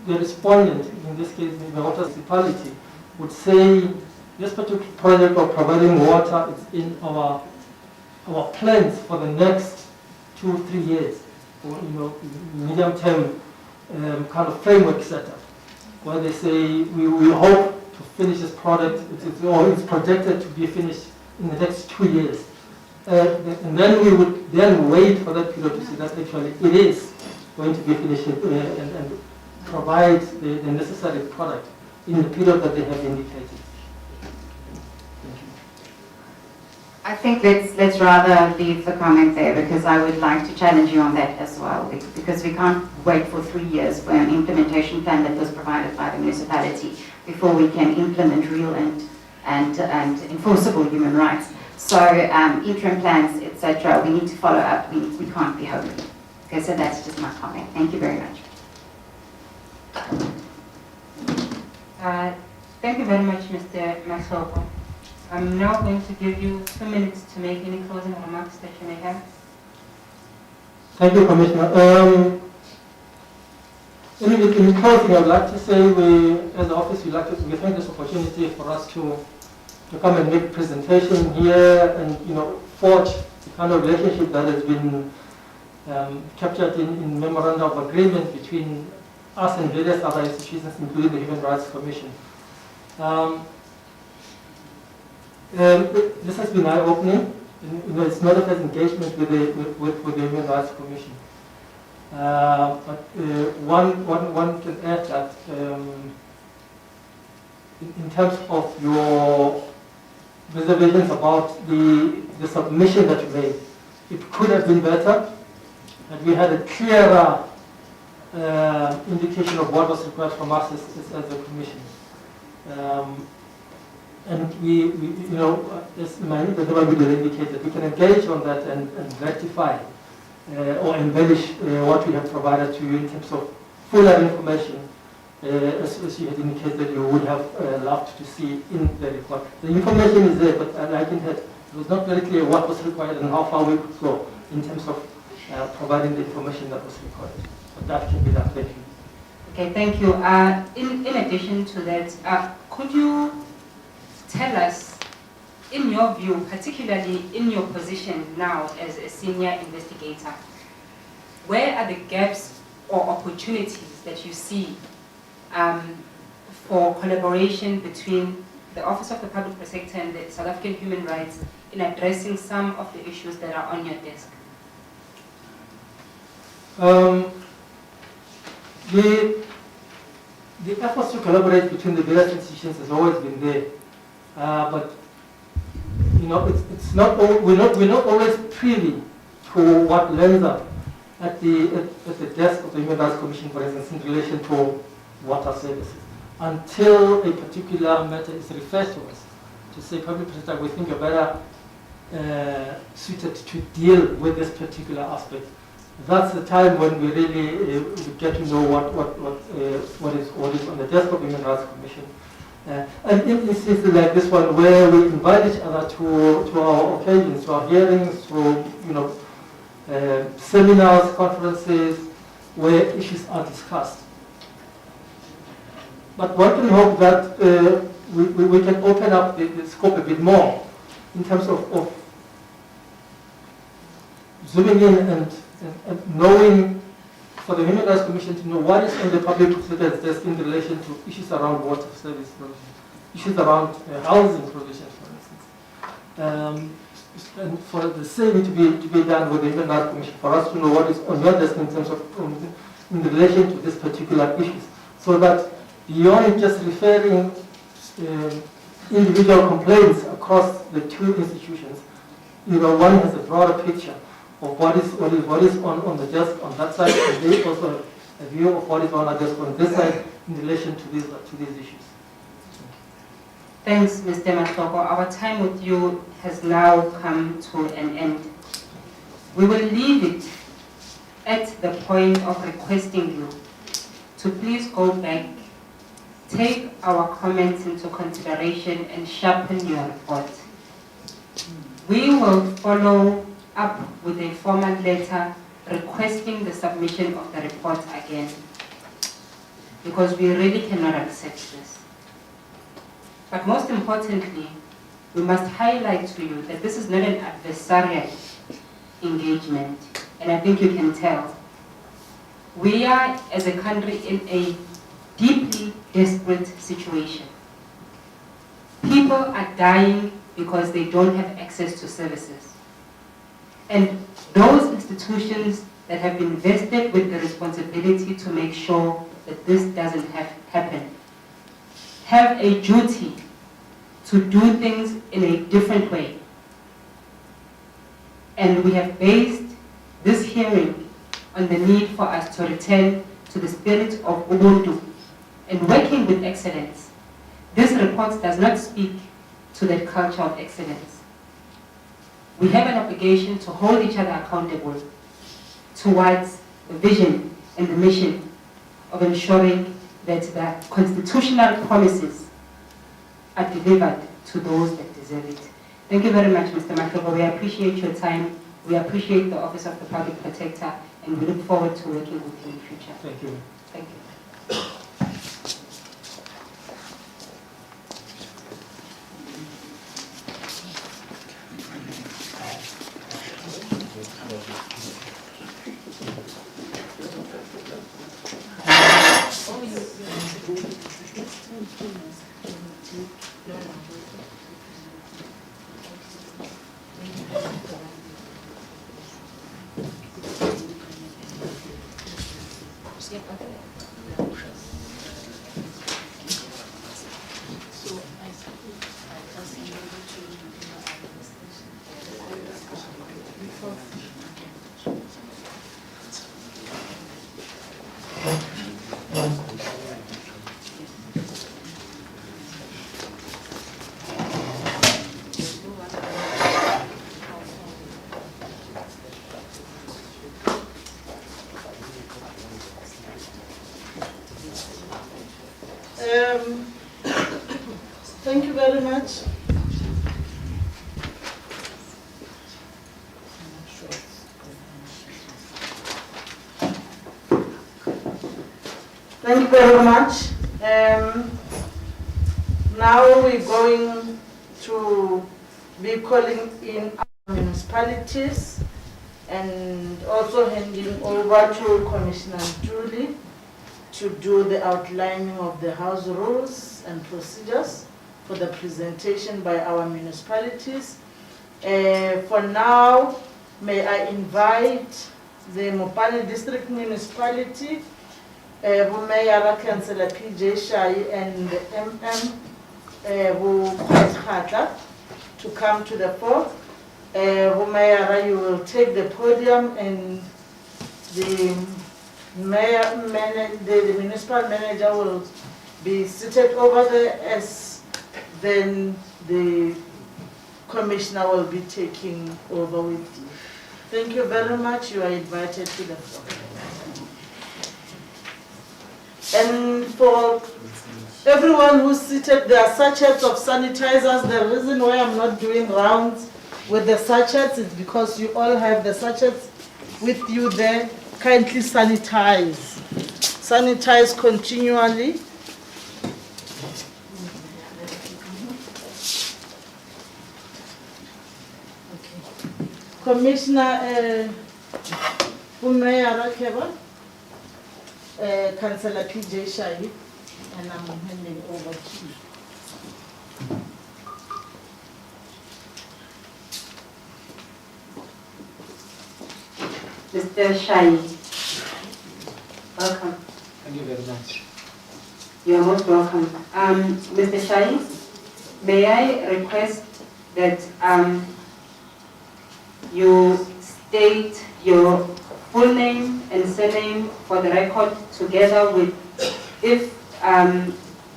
the respondent, in this case the municipality, would say this particular project of providing water is in our plans for the next 2-3 years, or medium-term kind of framework setup, where they say we hope to finish this product, it's projected to be finished in the next 2 years. And then we would then wait for that period to see that actually it is going to be finished and provide the necessary product in the period that they have indicated. Thank you. I think let's rather leave the comment there, because I would like to challenge you on that as well, because we can't wait for 3 years for an implementation plan that was provided by the municipality before we can implement real and enforceable human rights. So interim plans, etc., we need to follow up. We can't be hoping. Okay, so that's just my comment. Thank you very much. Thank you very much, Mr. Masoko. I'm now going to give you 2 minutes to make any closing remarks that you may have. Thank you, Commissioner. In closing, I would like to say we, as the office, we thank this opportunity for us to come and make a presentation here and forge the kind of relationship that has been captured in memorandum of agreement between us and various other institutions, including the Human Rights Commission. This has been eye-opening. It's not a first engagement with the Human Rights Commission. But one can add that in terms of your reservations about the submission that you made, it could have been better, and we had a clearer indication of what was required from us as a commission. And we as the indicated, we can engage on that and rectify or embellish what we have provided to you in terms of fuller information, as you had indicated you would have loved to see in the report. The information is there, but like I said, it was not very clear what was required and how far we could go in terms of providing the information that was required. But that can be done. Thank you. Okay, thank you. In addition to that, could you tell us, in your view, particularly in your position now as a senior investigator, where are the gaps or opportunities that you see for collaboration between the Office of the Public Protector and the South African Human Rights in addressing some of the issues that are on your desk? The efforts to collaborate between the various institutions has always been there, but it's not. We're not always privy to what lands up at the desk of the Human Rights Commission, for instance, in relation to water services, until a particular matter is referred to us to say, public protector, we think you're better suited to deal with this particular aspect. That's the time when we really get to know what is on the desk of the Human Rights Commission. And in instances like this one, where we invite each other to our occasions, to our hearings, to seminars, conferences, where issues are discussed. But one can hope that we can open up the scope a bit more in terms of zooming in and knowing, for the Human Rights Commission to know what is on the public protector's desk in relation to issues around water service provision, issues around housing provision, for instance. And for the same to be done with the Human Rights Commission, for us to know what is on your desk in terms of in relation to this particular issues, so that beyond just referring individual complaints across the two institutions, one has a broader picture of what is on the desk on that side, and there also a view of what is on the desk on this side in relation to these issues. Thanks, Mr. Masoko. Our time with you has now come to an end. We will leave it at the point of requesting you to please go back, take our comments into consideration, and sharpen your report. We will follow up with a formal letter requesting the submission of the report again. because we really cannot accept this. But most importantly, we must highlight to you that this is not an adversarial engagement, and I think you can tell. We are, as a country, in a deeply desperate situation. People are dying because they don't have access to services. And those institutions that have been vested with the responsibility to make sure that this doesn't happen have a duty to do things in a different way. And we have based this hearing on the need for us to return to the spirit of Ubuntu and working with excellence. This report does not speak to that culture of excellence. We have an obligation to hold each other accountable towards the vision and the mission of ensuring that the constitutional promises are delivered to those that deserve it. Thank you very much, Mr. Makhlobo. We appreciate your time. We appreciate the Office of the Public Protector, and we look forward to working with you in the future. Thank you. Thank you. Thank you very much. Thank you very much. Now we're going to be calling in our municipalities and also handing over to Commissioner Julie to do the outlining of the House rules and procedures for the presentation by our municipalities. For now, may I invite the Mopani District Municipality, Mayor Councillor PJ Shai and the MM to come to the fore. Mayor, you will take the podium, and the the municipal manager will be seated over there, as then the commissioner will be taking over with you. Thank you very much. You are invited to the floor. And for everyone who's seated, there are sachets of sanitizers. The reason why I'm not doing rounds with the sachets is because you all have the sachets with you there. Kindly sanitize. Sanitize continually. Commissioner Councillor PJ Shai, and I'm handing over to you. Mr. Shai, welcome. Thank you very much. You are most welcome. Mr. Shai, may I request that you state your full name and surname for the record, together with, if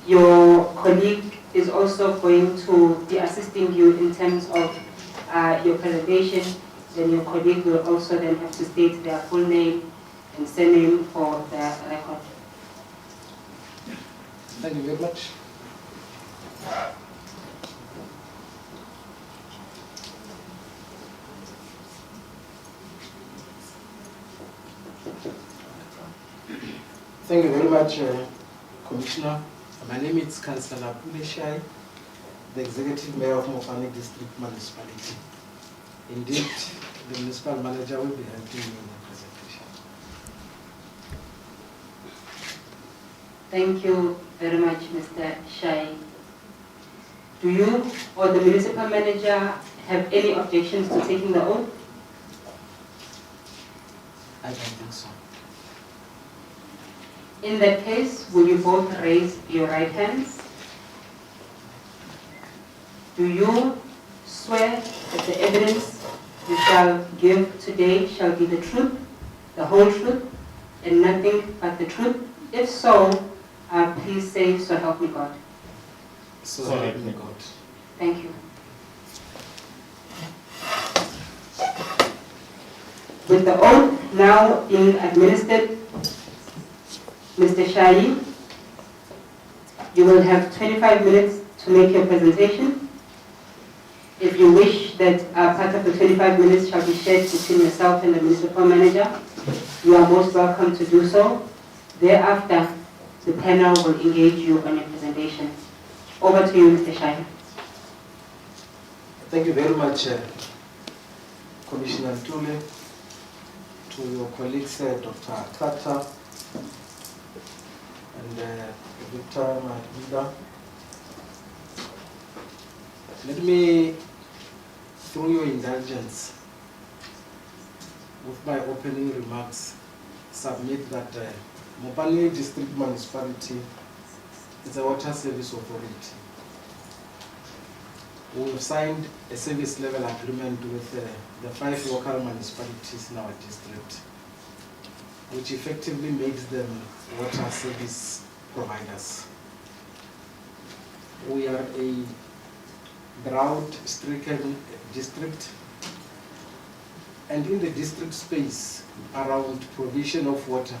your colleague is also going to be assisting you in terms of your presentation, then your colleague will also then have to state their full name and surname for the record. Thank you very much. Thank you very much, Commissioner. My name is Councillor Puleshai, the Executive Mayor of Mukhani District Municipality. Indeed, the Municipal Manager will be helping me in the presentation. Thank you very much, Mr. Shai. Do you or the Municipal Manager have any objections to taking the oath? I don't think so. In that case, will you both raise your right hands? Do you swear that the evidence you shall give today shall be the truth, the whole truth, and nothing but the truth? If so, please say, so help me God. So help me God. Thank you. With the oath now being administered, Mr. Shai, you will have 25 minutes to make your presentation. If you wish that part of the 25 minutes shall be shared between yourself and the Municipal Manager, you are most welcome to do so. Thereafter, the panel will engage you on your presentation. Over to you, Mr. Shai. Thank you very much, Commissioner Tule, to your colleagues, Dr. Tata and Victor Madida. Let me, through your indulgence, with my opening remarks, submit that Mukhani District Municipality is a water service authority. We have signed a service level agreement with the 5 local municipalities in our district, which effectively makes them water service providers. We are a drought-stricken district, and in the district space around provision of water,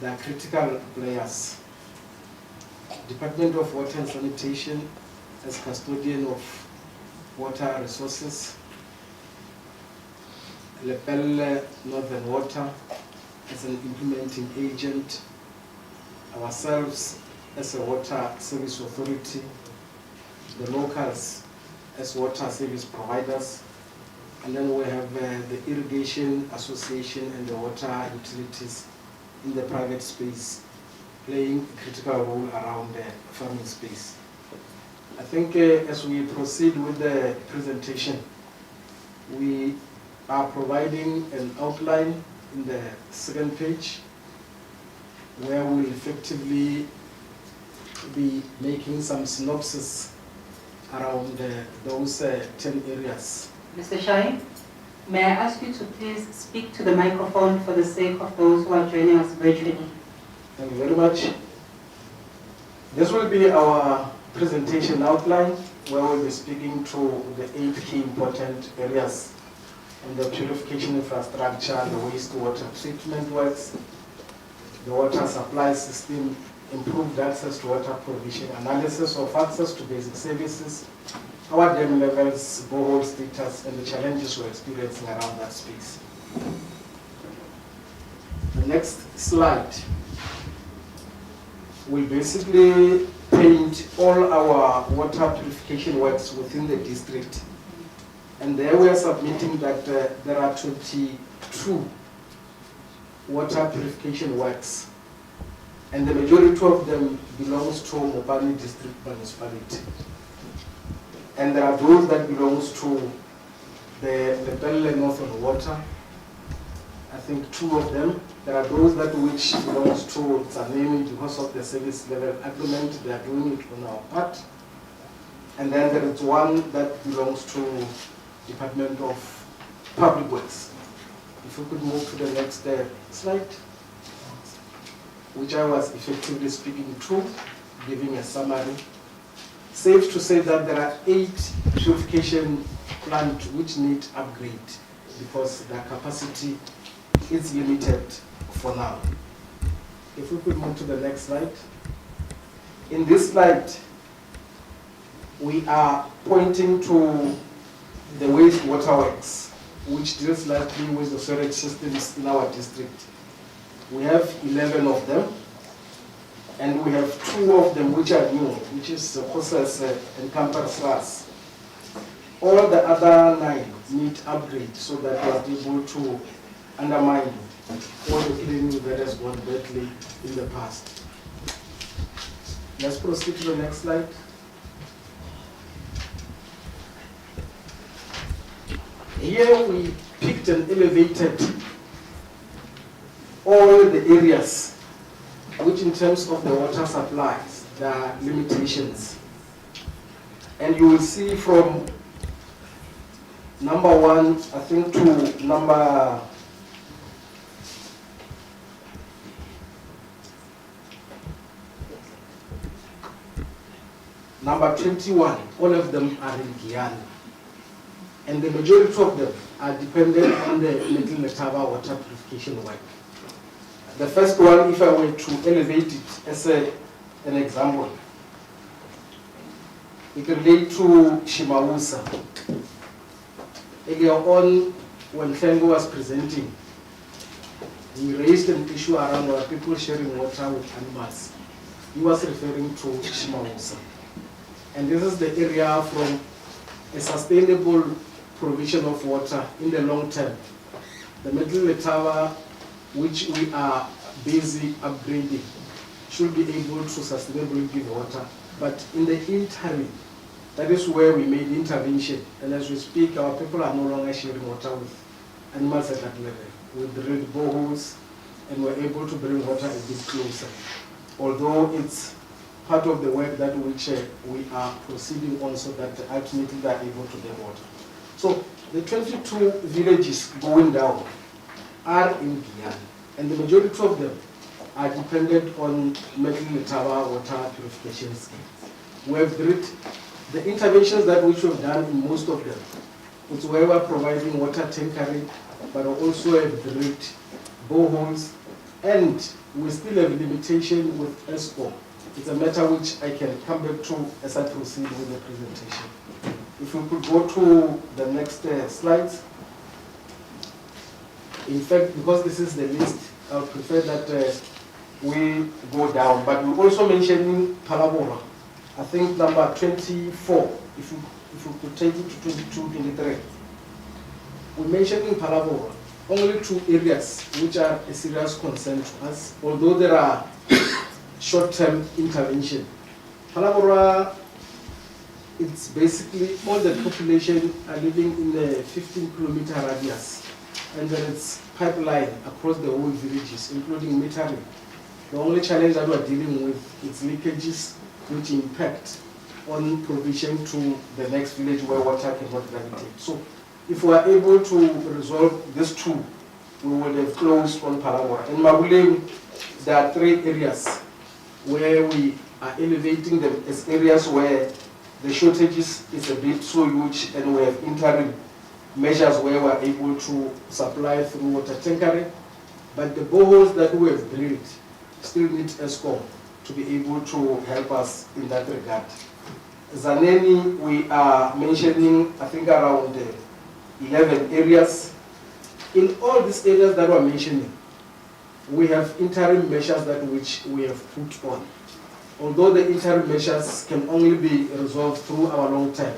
there are critical players. Department of Water and Sanitation as custodian of water resources, Lepelle Northern Water as an implementing agent, ourselves as a water service authority, the locals as water service providers, and then we have the irrigation association and the water utilities in the private space playing a critical role around the farming space. I think as we proceed with the presentation, we are providing an outline in the second page where we'll effectively be making some synopsis around those 10 areas. Mr. Shai, may I ask you to please speak to the microphone for the sake of those who are joining us virtually? Thank you very much. This will be our presentation outline where we'll be speaking to the 8 key important areas in the purification infrastructure, the wastewater treatment works, the water supply system, improved access to water provision, analysis of access to basic services, our dam levels, borehole status, and the challenges we're experiencing around that space. The next slide will basically paint all our water purification works within the district. And there we are submitting that there are 22 water purification works. And the majority of them belongs to Mukhani District Municipality. And there are those that belongs to the Belle Northern Water. I think 2 of them. There are those that which belongs to Zanemi because of the service level agreement. They are doing it on our part. And then there is 1 that belongs to Department of Public Works. If we could move to the next slide, which I was effectively speaking to, giving a summary. Safe to say that there are 8 purification plants which need upgrade because their capacity is limited for now. If we could move to the next slide. In this slide, we are pointing to the wastewater works, which deals largely with the sewage systems in our district. We have 11 of them, And we have 2 of them which are new, which is Hoses and Campersras. All the other 9 need upgrade so that we are able to undermine all the cleaning that has gone badly in the past. Let's proceed to the next slide. Here we picked and elevated all the areas which in terms of the water supplies, there are limitations. And you will see from number 1, I think, to number 21, all of them are in Guyana. And the majority of them are dependent on the Little Letaba water purification work. The first one, if I were to elevate it as an example, it relates to Shimausa. Earlier on, when Fengo was presenting, we raised an issue around our people sharing water with animals. He was referring to Shimausa. And this is the area from a sustainable provision of water in the long term. The Middle Letaba, which we are busy upgrading, should be able to sustainably give water. But in the interim, that is where we made intervention. And as we speak, our people are no longer sharing water with animals at that level. We drilled boreholes and we're able to bring water a bit closer. Although it's part of the work that which we are proceeding on so that ultimately they are able to get water. So the 22 villages going down are in Guyana, and the majority of them are dependent on Middle Letaba water purification scheme. We have drilled the interventions that which we have done in most of them. It's where we are providing water tankering, but also have drilled boreholes, and we still have limitation with ESCOM. It's a matter which I can come back to as I proceed with the presentation. If we could go to the next slides. In fact, because this is the list, I would prefer that we go down. But we're also mentioning Palabora. I think number 24, if we could take it to 22, 23. We're mentioning Palabora. Only 2 areas which are a serious concern to us, although there are short-term intervention. Palabora, it's basically all the population are living in a 15-kilometer radius, and then it's pipeline across the whole villages, including metering. The only challenge that we're dealing with is leakages which impact on provision to the next village where water cannot gravitate. So if we are able to resolve these 2, we will have closed on Palabora. In Maguleng, there are 3 areas where we are elevating them as areas where the shortages is a bit so huge, and we have interim measures where we are able to supply through water tankering. But the boreholes that we have drilled still need ESCOM to be able to help us in that regard. Zaneni, we are mentioning, I think, around 11 areas. In all these areas that we're mentioning, we have interim measures that which we have put on. Although the interim measures can only be resolved through our long term.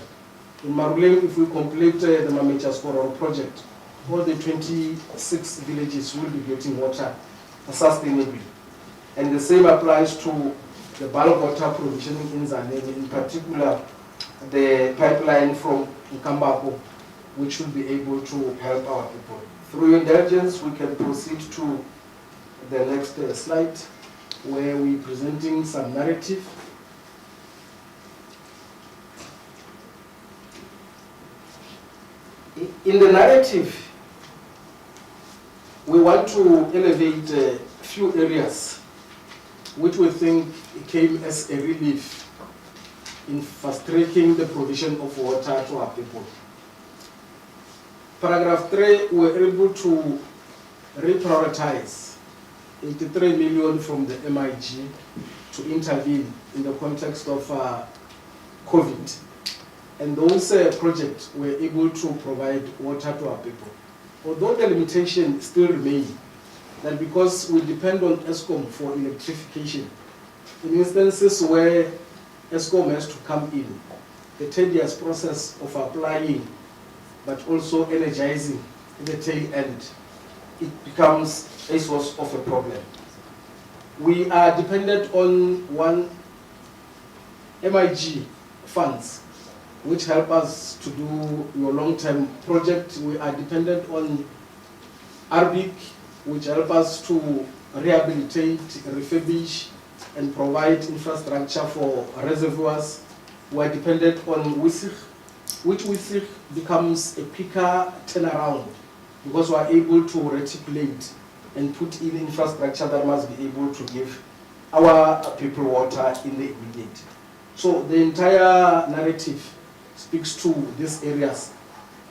In Maruleng, if we complete the Mamechas Corral project, all the 26 villages will be getting water sustainably. And the same applies to the bulk water provisioning in Zaneni, in particular the pipeline from Mukhani, which will be able to help our people. Through your indulgence, we can proceed to the next slide, where we're presenting some narrative. In the narrative, we want to elevate a few areas which we think came as a relief in fast-tracking the provision of water to our people. Paragraph 3, we're able to reprioritize 83 million from the MIG to intervene in the context of COVID. And those projects were able to provide water to our people. Although the limitation still remains, that because we depend on ESCOM for electrification, in instances where ESCOM has to come in, the tedious process of applying, but also energizing at the tail end, it becomes a source of a problem. We are dependent on one MIG funds, which help us to do your long-term project. We are dependent on RBIC, which help us to rehabilitate, refurbish, and provide infrastructure for reservoirs. We are dependent on WISIG, which WISIG becomes a quicker turnaround because we are able to reticulate and put in infrastructure that must be able to give our people water in the immediate. So the entire narrative speaks to these areas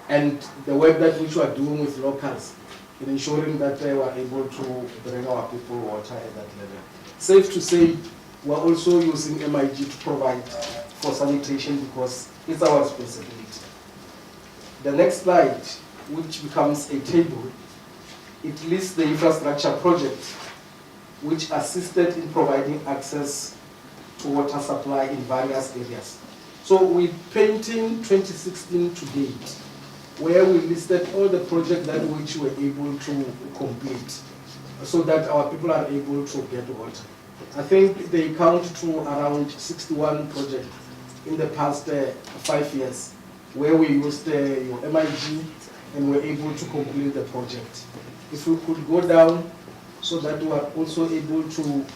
and the work that which we are doing with locals in ensuring that they were able to bring our people water at that level. Safe to say, we're also using MIG to provide for sanitation because it's our responsibility. The next slide, which becomes a table, it lists the infrastructure project which assisted in providing access to water supply in various areas. So we're painting 2016 to date, where we listed all the projects that which we're able to complete so that our people are able to get water. I think they count to around 61 projects in the past 5 years where we used your MIG and were able to complete the project. If we could go down so that we are also able to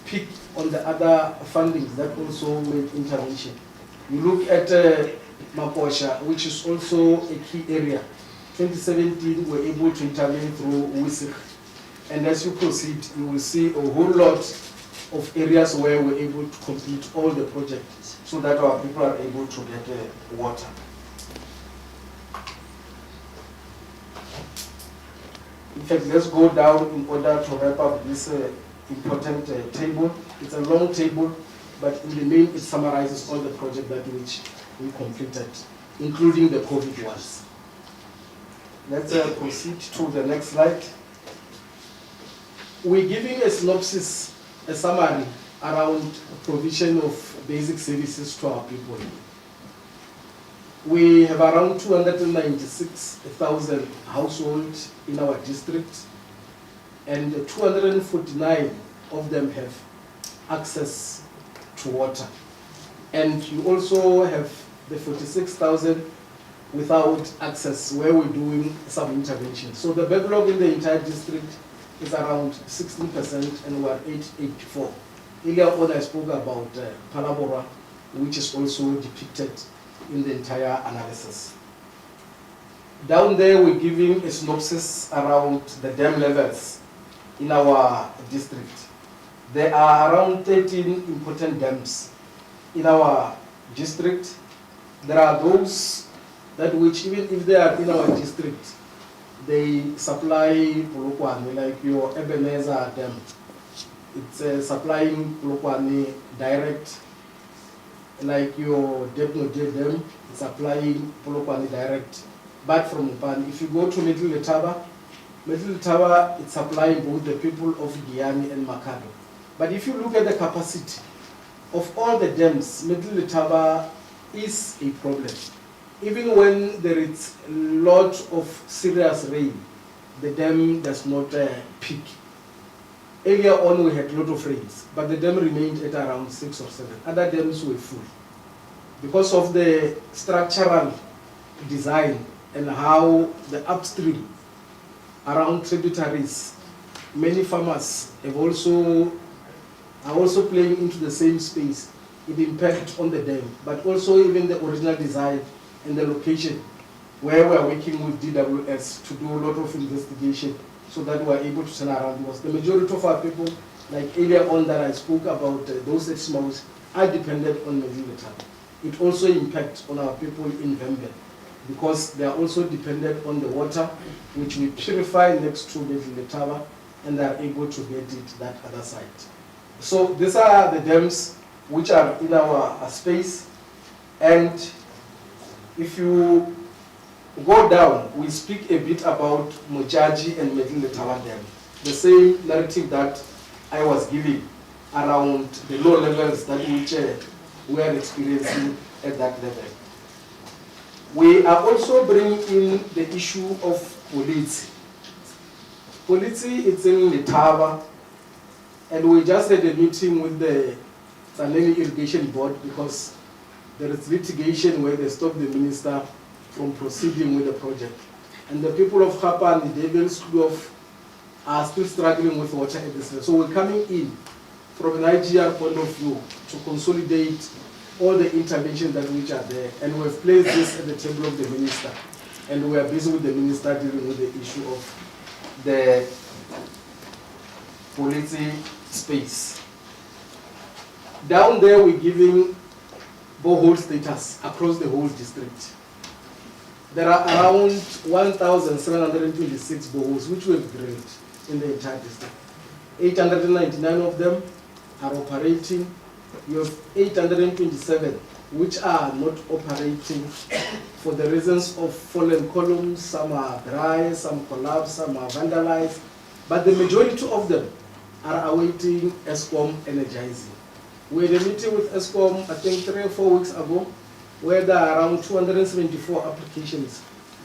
pick on the other fundings that also made intervention. You look at Maposha, which is also a key area. 2017, we were able to intervene through WISIG. And as you proceed, you will see a whole lot of areas where we're able to complete all the projects so that our people are able to get water. In fact, let's go down in order to wrap up this important table. It's a long table, but in the main, it summarizes all the projects that which we completed, including the COVID ones. Let's proceed to the next slide. We're giving a synopsis, a summary around provision of basic services to our people. We have around 296,000 households in our district, and 249 of them have access to water. And you also have the 46,000 without access, where we're doing some intervention. So the backlog in the entire district is around 16%, and we're 884. Earlier on, I spoke about Palabora, which is also depicted in the entire analysis. Down there, we're giving a synopsis around the dam levels in our district. There are around 13 important dams in our district. There are those that which, even if they are in our district, they supply Polokwane, like your Ebenezer Dam. It's supplying Polokwane direct, like your Debnode Dam, it's supplying Polokwane direct. But from Mukhani, if you go to Middle Letaba, it's supplying both the people of Giyani and Makado. But if you look at the capacity of all the dams, Middle Letaba is a problem. Even when there is a lot of serious rain, the dam does not peak. Earlier on, we had a lot of rains, but the dam remained at around 6 or 7. Other dams were full. Because of the structural design and how the upstream around tributaries, many farmers are also playing into the same space. It impacts on the dam, but also even the original design and the location where we are working with DWS to do a lot of investigation so that we are able to turn around, because the majority of our people, like earlier on that I spoke about, those exmouths are dependent on Middle Letaba. It also impacts on our people in Vembe because they are also dependent on the water which we purify next to Middle Letaba, and they are able to get it that other side. So these are the dams which are in our space, and if you go down, we speak a bit about Mojaji and Middle Letaba Dam. The same narrative that I was giving. around the low levels that which we are experiencing at that level. We are also bringing in the issue of police. Police, it's in Letaba, and we just had a meeting with the Tsaneni Irrigation Board because there is litigation where they stopped the minister from proceeding with the project. And the people of Hapa and the Devils Kloof are still struggling with water at this level. So we're coming in from an IGR point of view to consolidate all the interventions that which are there. And we've placed this at the table of the minister. And we are busy with the minister dealing with the issue of the police space. Down there, we're giving borehole status across the whole district. There are around 1,726 boreholes which we have drilled in the entire district. 899 of them are operating. You have 827 which are not operating for the reasons of fallen columns. Some are dry, some collapse, some are vandalized. But the majority of them are awaiting ESCOM energizing. We had a meeting with ESCOM, I think 3 or 4 weeks ago, where there are around 274 applications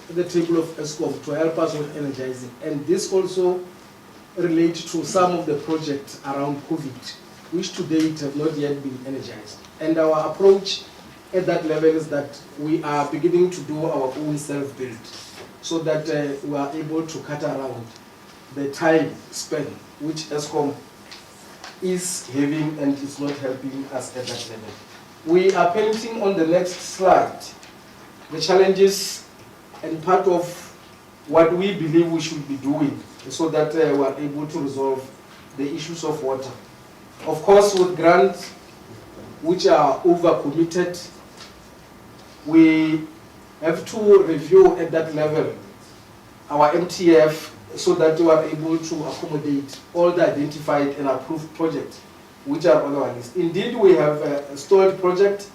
at the table of ESCOM to help us with energizing. And this also relates to some of the projects around COVID, which to date have not yet been energized. And our approach at that level is that we are beginning to do our own self-build so that we are able to cut around the time span which ESCOM is having and is not helping us at that level. We are painting on the next slide the challenges and part of what we believe we should be doing so that we are able to resolve the issues of water. Of course, with grants which are over-committed, we have to review at that level our MTF so that we are able to accommodate all the identified and approved projects which are on our list. Indeed, we have a stalled project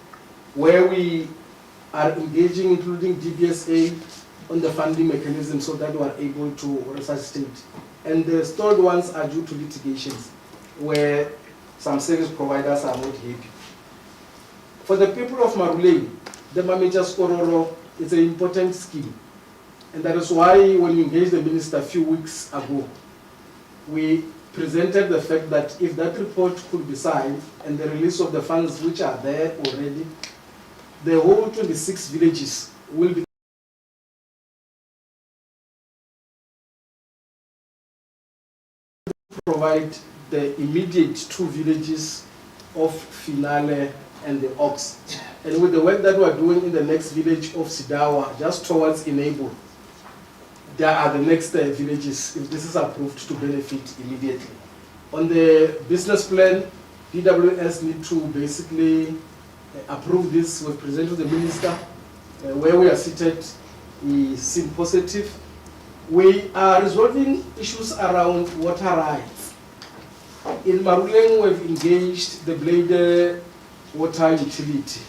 where we are engaging, including DBSA, on the funding mechanism so that we are able to resuscitate. And the stalled ones are due to litigations where some service providers are not happy. For the people of Marulei, the Mamager Skororo is an important scheme. And that is why when we engaged the minister a few weeks ago, we presented the fact that if that report could be signed and the release of the funds which are there already, the whole 26 villages will be provide the immediate 2 villages of Finale and the Ox. And with the work that we are doing in the next village of Sidawa, just towards Enable, there are the next villages, if this is approved, to benefit immediately. On the business plan, DWS need to basically approve this. We've presented to the minister. Where we are seated, we seem positive. We are resolving issues around water rights. In Maruleng, we've engaged the Blade Water Utility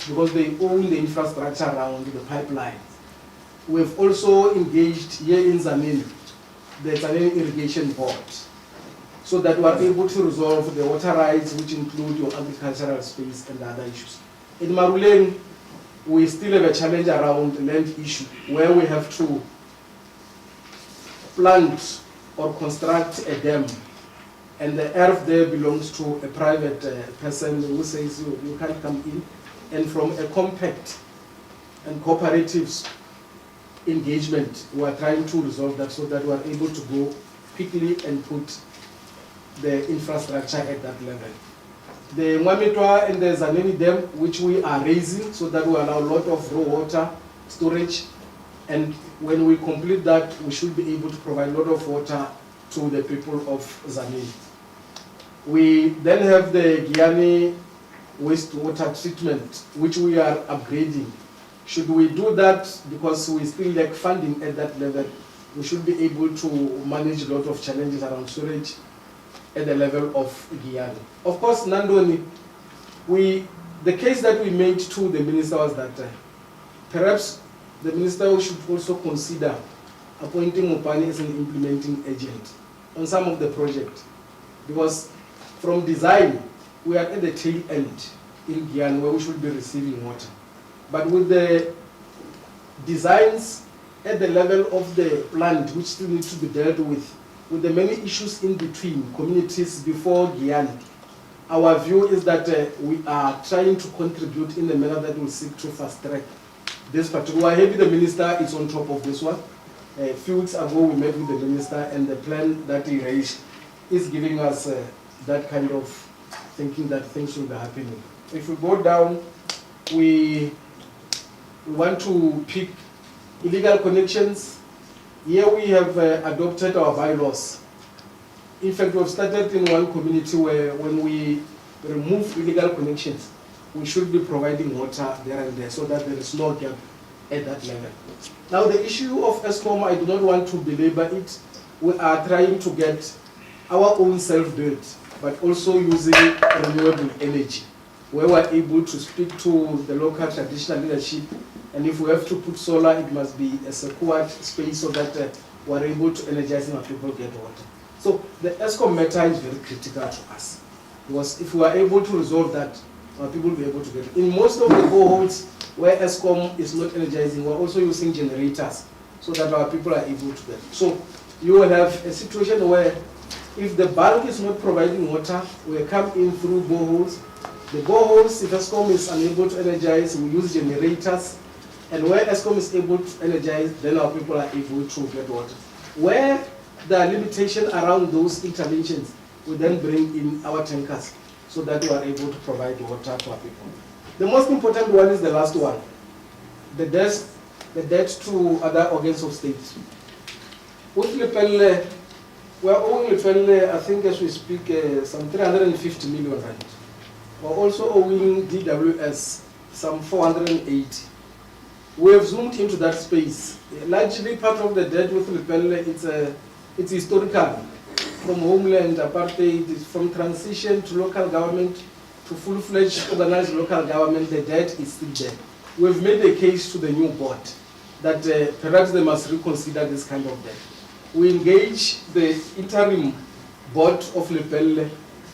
because they own the infrastructure around the pipeline. We've also engaged here in Zanini, the Zanini Irrigation Board, so that we are able to resolve the water rights, which include your agricultural space and other issues. In Maruleng, we still have a challenge around the land issue, where we have to plant or construct a dam, and the earth there belongs to a private person who says you can't come in. And from a compact and cooperatives engagement, we are trying to resolve that so that we are able to go quickly and put the infrastructure at that level. The Mwamitwa and the Zanini Dam, which we are raising so that we allow a lot of raw water storage, and when we complete that, we should be able to provide a lot of water to the people of Zanini. We then have the Guyane wastewater treatment, which we are upgrading. Should we do that, because we still lack funding at that level, we should be able to manage a lot of challenges around storage at the level of Guyane. Of course, Nandoni, the case that we made to the minister was that perhaps the minister should also consider appointing Mukhani as an implementing agent on some of the projects. Because from design, we are at the tail end in Guyana where we should be receiving water. But with the designs at the level of the plant, which still need to be dealt with the many issues in between communities before Guyana, our view is that we are trying to contribute in a manner that will seek to fast track this particular. We are happy the minister is on top of this one. A few weeks ago we met with the minister, and the plan that he raised is giving us that kind of thinking that things will be happening. If we go down, we want to pick illegal connections. Here we have adopted our bylaws. In fact, we've started in one community where when we remove illegal connections, we should be providing water there and there so that there is no gap at that level. Now the issue of ESCOM, I do not want to belabor it. We are trying to get our own self-built, but also using renewable energy, where we are able to speak to the local traditional leadership, and if we have to put solar, it must be a secured space so that we are able to energize and our people get water. So the ESCOM matter is very critical to us, because if we are able to resolve that, our people will be able to get it. In most of the boreholes where ESCOM is not energizing, we're also using generators so that our people are able to get it. So you will have a situation where if the bulk is not providing water, we come in through boreholes. The boreholes, if ESCOM is unable to energize, we use generators. And where ESCOM is able to energize, then our people are able to get water. Where there are limitations around those interventions, we then bring in our tankers so that we are able to provide water to our people. The most important one is the last one, the debt to other organs of state. With Lepelle, we are owing Lepelle, I think as we speak, some 350 million rand. We are also owing DWS some 480. We have zoomed into that space. Largely part of the debt with Lepelle, it's historical. From homeland, apartheid, from transition to local government to full-fledged organized local government, the debt is still there. We've made a case to the new board that perhaps they must reconsider this kind of debt. We engage the interim board of Lepelle,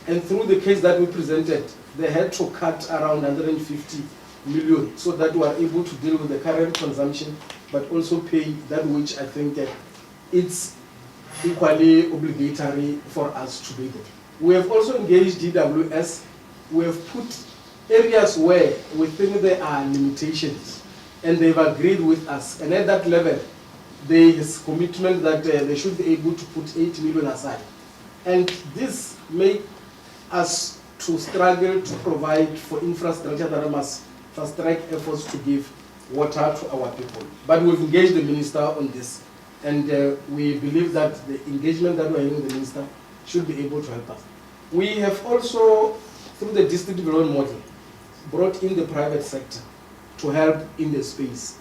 and through the case that we presented, they had to cut around 150 million so that we are able to deal with the current consumption, but also pay that which I think it's equally obligatory for us to do that. We have also engaged DWS. We have put areas where we think there are limitations, and they've agreed with us. And at that level, there is commitment that they should be able to put 8 million aside. And this makes us to struggle to provide for infrastructure that must fast-track efforts to give water to our people. But we've engaged the minister on this. And we believe that the engagement that we're having with the minister should be able to help us. We have also, through the district development model, brought in the private sector to help in the space.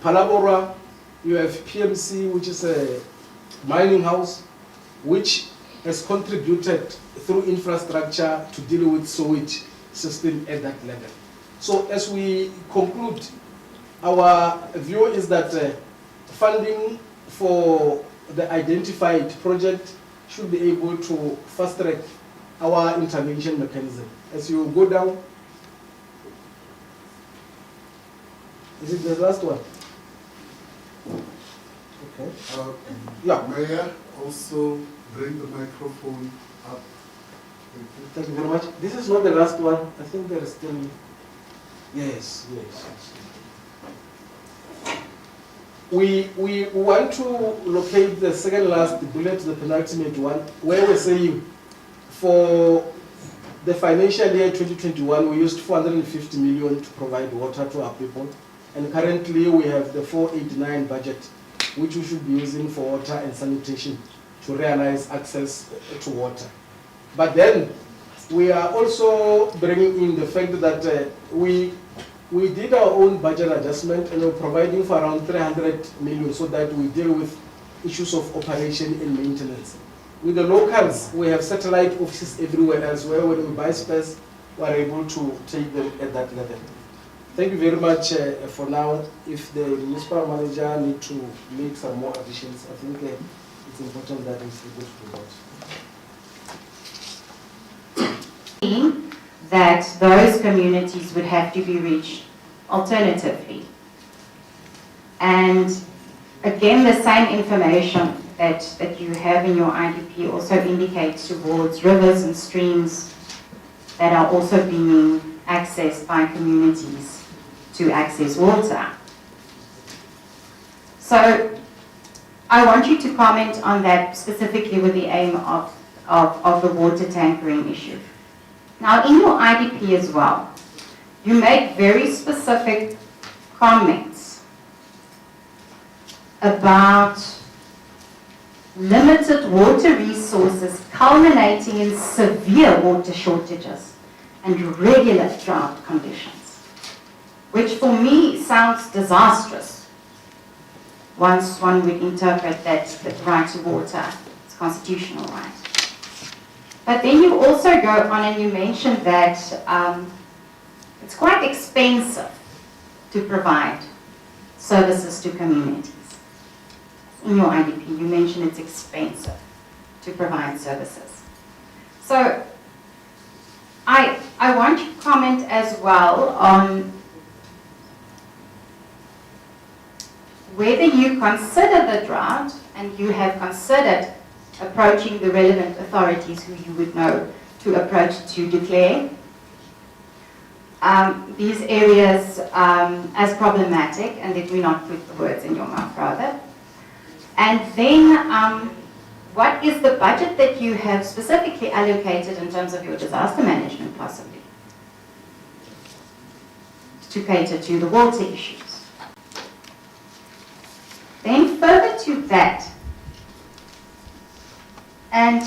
Palabora, you have PMC, which is a mining house, which has contributed through infrastructure to deal with sewage system at that level. So as we conclude, our view is that funding for the identified project should be able to fast-track our intervention mechanism. As you go down, is it the last one? Okay. Yeah. May I also bring the microphone up? Thank you very much. This is not the last one. I think there is still. Yes. We want to locate the second last bullet, the penultimate one, where we're saying for the financial year 2021, we used 450 million to provide water to our people. And currently we have the 489 budget, which we should be using for water and sanitation to realize access to water. But then we are also bringing in the fact that we did our own budget adjustment and we're providing for around 300 million so that we deal with issues of operation and maintenance. With the locals, we have satellite offices everywhere else where when we buy space, we are able to take them at that level. Thank you very much for now. If the municipal manager needs to make some more additions, I think it's important that he's able to do that. mean that those communities would have to be reached alternatively. And again, the same information that you have in your IDP also indicates towards rivers and streams that are also being accessed by communities to access water. So I want you to comment on that specifically with the aim of the water tankering issue. Now, in your IDP as well, you make very specific comments about limited water resources culminating in severe water shortages and regular drought conditions, which for me sounds disastrous once one would interpret that the right to water is constitutional right. But then you also go on and you mention that it's quite expensive to provide services to communities. In your IDP, you mention it's expensive to provide services. So I want you to comment as well on whether you consider the drought and you have considered approaching the relevant authorities who you would know to approach to declare these areas as problematic, and let me not put the words in your mouth rather. And then what is the budget that you have specifically allocated in terms of your disaster management possibly to cater to the water issues? Then further to that, and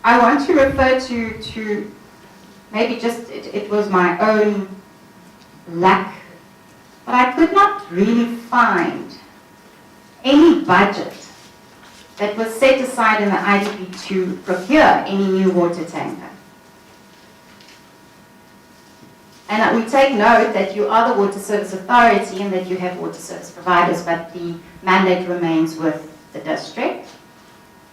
I want to refer to maybe just, it was my own lack, but I could not really find any budget that was set aside in the IDP to procure any new water tanker. And we take note that you are the Water Service Authority and that you have water service providers, but the mandate remains with the district.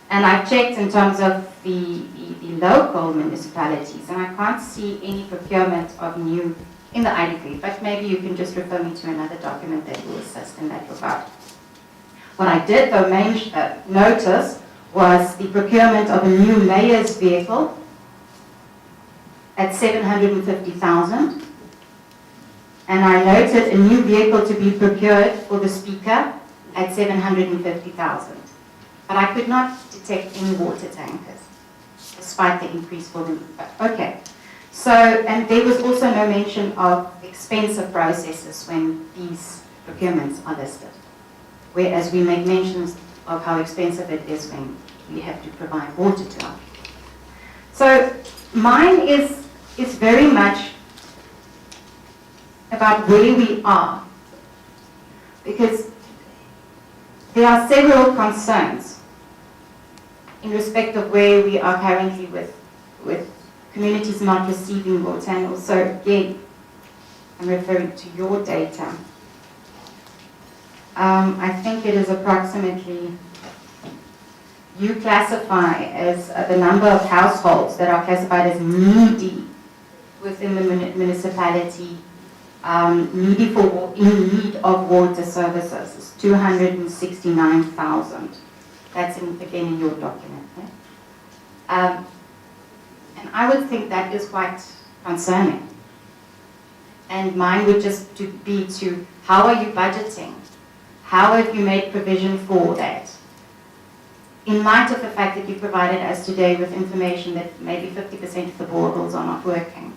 And I've checked in terms of the local municipalities, and I can't see any procurement of new in the IDP, but maybe you can just refer me to another document that will assist in that regard. What I did though notice was the procurement of a new mayor's vehicle at 750,000. And I noted a new vehicle to be procured for the speaker at 750,000. But I could not detect any water tankers, despite the increase for them. Okay. So, and there was also no mention of expensive processes when these procurements are listed. Whereas we make mentions of how expensive it is when we have to provide water to our people. So mine is very much about where we are, because there are several concerns in respect of where we are currently with communities not receiving water, and also again I'm referring to your data. I think it is approximately, you classify as the number of households that are classified as needy within the municipality, in need of water services is 269,000. That's again in your document. Yeah? And I would think that is quite concerning. And mine would just be to, how are you budgeting? How have you made provision for that? In light of the fact that you provided us today with information that maybe 50% of the boreholes are not working,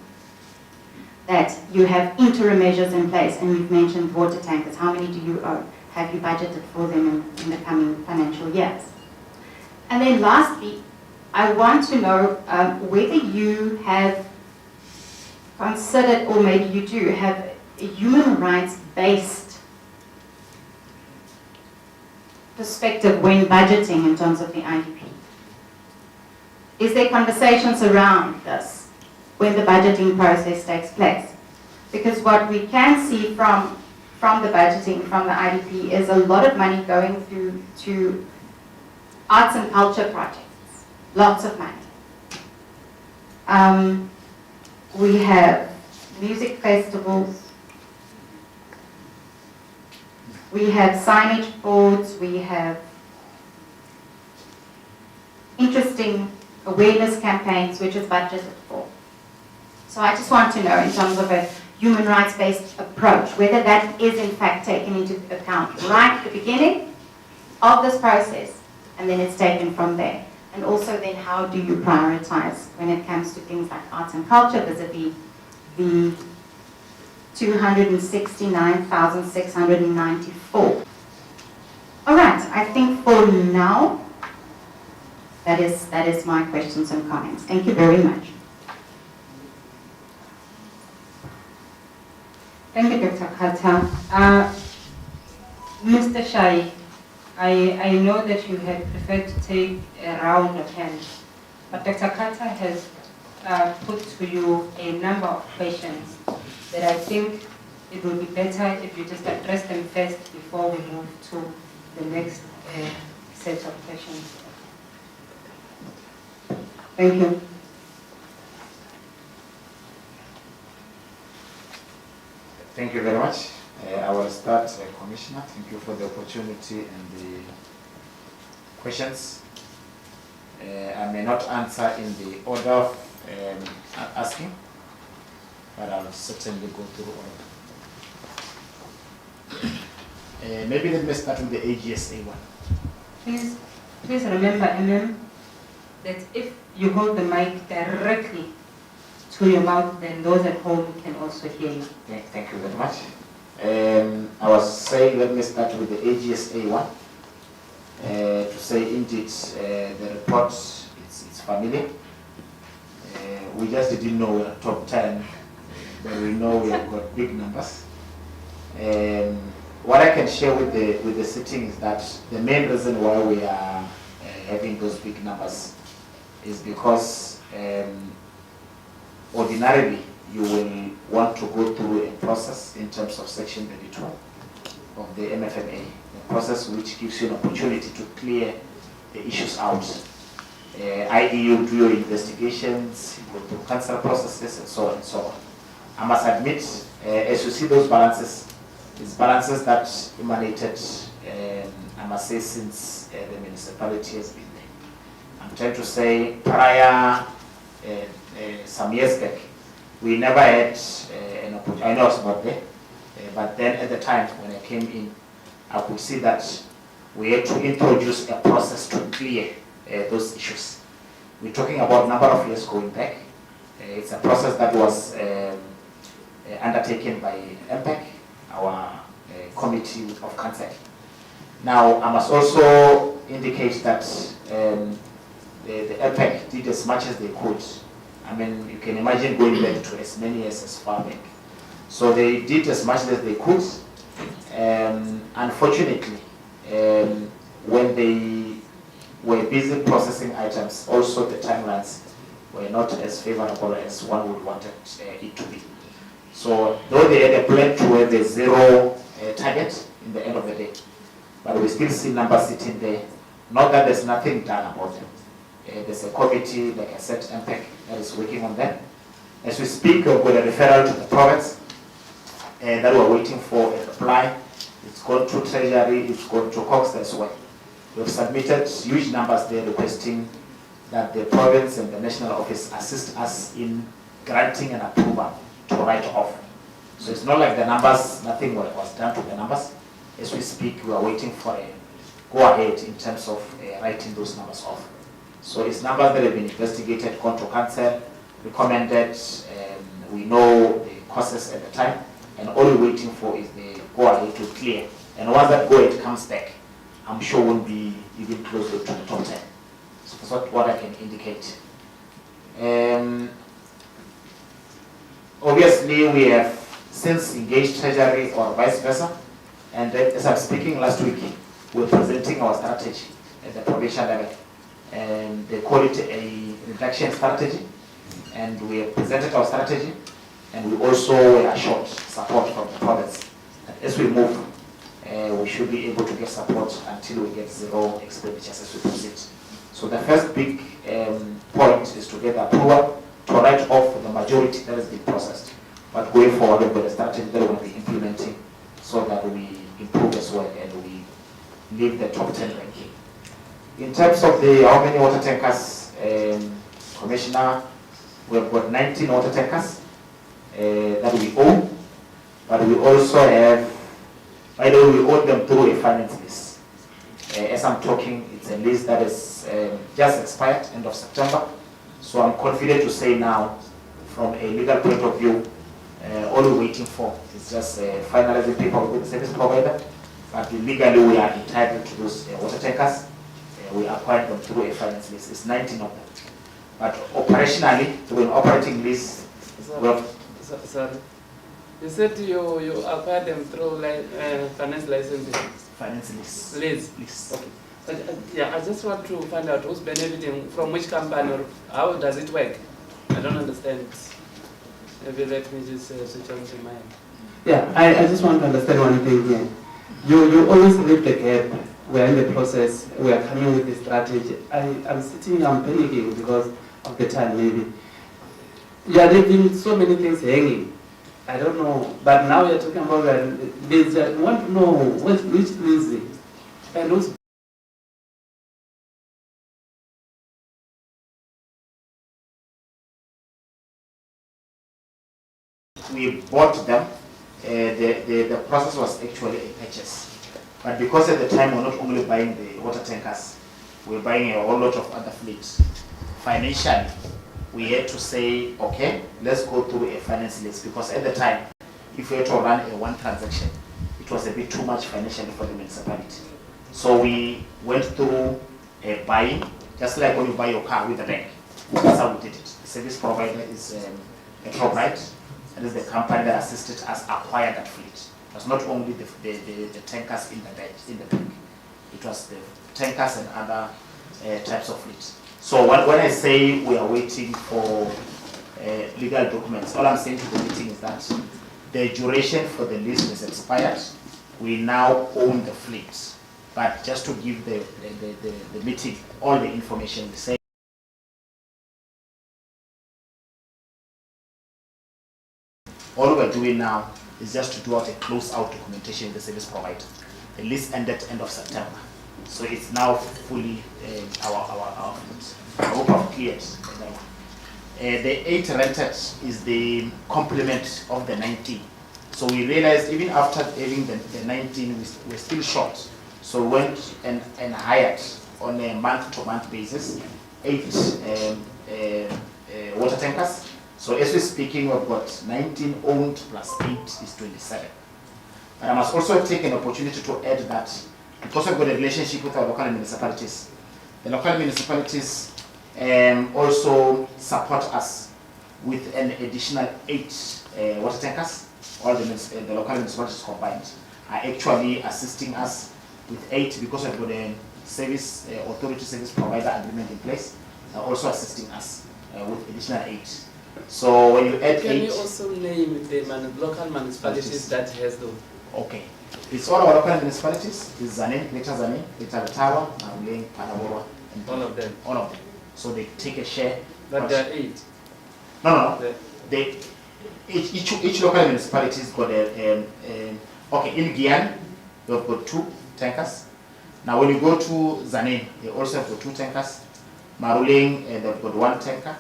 that you have interim measures in place, and you've mentioned water tankers. How many do you have you budgeted for them in the coming financial years? And then lastly, I want to know whether you have considered, or maybe you do, have a human rights-based perspective when budgeting in terms of the IDP. Is there conversations around this when the budgeting process takes place? Because what we can see from the budgeting, from the IDP, is a lot of money going through to arts and culture projects. lots of money. We have music festivals, we have signage boards, we have interesting awareness campaigns which is budgeted for. So I just want to know, in terms of a human rights-based approach, whether that is in fact taken into account right at the beginning of this process, and then it's taken from there. And also then, how do you prioritize when it comes to things like arts and culture vis-a-vis the 269,694? All right, I think for now, that is my questions and comments. Thank you very much. Thank you, Dr. Kata. Mr. Shai, I know that you had preferred to take a round of hands, but Dr. Kata has put to you a number of questions that I think it will be better if you just address them first before we move to the next set of questions. Thank you. Thank you very much. I will start, Commissioner. Thank you for the opportunity and the questions. I may not answer in the order of asking, but I'll certainly go through all of them. Maybe let me start with the AGSA one. Please remember, MM, that if you hold the mic directly to your mouth, then those at home can also hear you. Thank you very much. I was saying, let me start with the AGSA one. To say indeed, the report, it's familiar. We just didn't know we are top 10, but we know we have got big numbers. What I can share with the sitting is that the main reason why we are having those big numbers is because ordinarily you will want to go through a process in terms of Section 32 of the MFMA, a process which gives you an opportunity to clear the issues out. I.e., you do your investigations, you go through council processes, and so on and so on. I must admit, as you see those balances, it's balances that emanated, I must say, since the municipality has been there. I'm trying to say, prior, some years back, we never had an opportunity. I know I was not there, but then at the time when I came in, I could see that we had to introduce a process to clear those issues. We're talking about a number of years going back. It's a process that was undertaken by MPEC, our committee of council. Now, I must also indicate that the MPEC did as much as they could. I mean, you can imagine going back to as many years as far back. So they did as much as they could. Unfortunately, when they were busy processing items, also the timelines were not as favorable as one would want it to be. So though they had a plan to have a zero target in the end of the day, but we still see numbers sitting there. Not that there's nothing done about them. There's a committee, like I said, MPEC, that is working on them. As we speak, we've got a referral to the province that we're waiting for a reply. It's gone to Treasury, it's gone to Cox as well. We've submitted huge numbers there requesting that the province and the national office assist us in granting an approval to write off. So it's not like the numbers, nothing was done to the numbers. As we speak, we are waiting for a go-ahead in terms of writing those numbers off. So it's numbers that have been investigated, gone to council, recommended, we know the causes at the time, and all we're waiting for is the go-ahead to clear. And once that go-ahead comes back, I'm sure won't be even closer to the top 10. So that's what I can indicate. Obviously, we have since engaged Treasury or vice versa, and then, as I'm speaking last week, we're presenting our strategy at the provincial level. And they call it a reduction strategy, and we have presented our strategy, and we also were assured support from the province. And as we move, we should be able to get support until we get zero expenditures as we proceed. So the first big point is to get approval to write off the majority that has been processed. But going forward, we've got a strategy that we'll be implementing so that we improve as well and we leave the top 10 ranking. In terms of the how many water tankers, Commissioner, we've got 19 water tankers that we own, but we also have, by the way, we own them through a finance lease. As I'm talking, it's a lease that is just expired end of September. So I'm confident to say now, from a legal point of view, all we're waiting for is just finalizing paperwork with the service provider. But legally, we are entitled to those water tankers. We acquired them through a finance lease. It's 19 of them. But operationally, through an operating lease, we have. Sorry. You said you acquired them through finance licensing. Finance lease. Lease. Okay. Yeah, I just want to find out who's benefiting from which company or how does it work? I don't understand. Maybe let me just switch on to mine. Yeah, I just want to understand one thing here. You always leave the gap. We are in the process. We are coming with the strategy. I'm sitting, I'm panicking because of the time maybe. You are leaving so many things hanging. I don't know, but now you're talking about lease. I want to know which lease and who's. We bought them. The process was actually a purchase. But because at the time we're not only buying the water tankers, we're buying a whole lot of other fleets. Financially, we had to say, okay, let's go through a finance lease, because at the time, if we had to run a one transaction, it was a bit too much financially for the municipality. So we went through a buying, just like when you buy your car with the bank. That's how we did it. The service provider is Metrobrite. That is the company that assisted us acquire that fleet. It was not only the tankers in the bank. It was the tankers and other types of fleet. So when I say we are waiting for legal documents, all I'm saying to the meeting is that the duration for the lease is expired. We now own the fleet. But just to give the meeting all the information, we say all we're doing now is just to do out a close-out documentation with the service provider. The lease ended end of September, so it's now fully our fleet. I hope I've cleared that one. The 8 rented is the complement of the 19. So we realized even after having the 19, we're still short. So we went and hired on a month-to-month basis 8 water tankers. So as we're speaking, we've got 19 owned plus 8 is 27. But I must also take an opportunity to add that because we've got a relationship with our local municipalities, the local municipalities also support us with an additional 8 water tankers. All the local municipalities combined are actually assisting us with 8 because we've got a service authority service provider agreement in place. They're also assisting us with additional 8. So when you add 8... Can you also name the local municipalities that has those? Okay. It's all our local municipalities. It's Zane, Greater Zane, Greater Tawa, Maruleng, Panabora, and all of them. All of them. So they take a share. But there are 8. No. Each local municipality's got a okay, in Guyana, they've got 2 tankers. Now when you go to Zane, they also have got 2 tankers. Maruleng, they've got 1 tanker,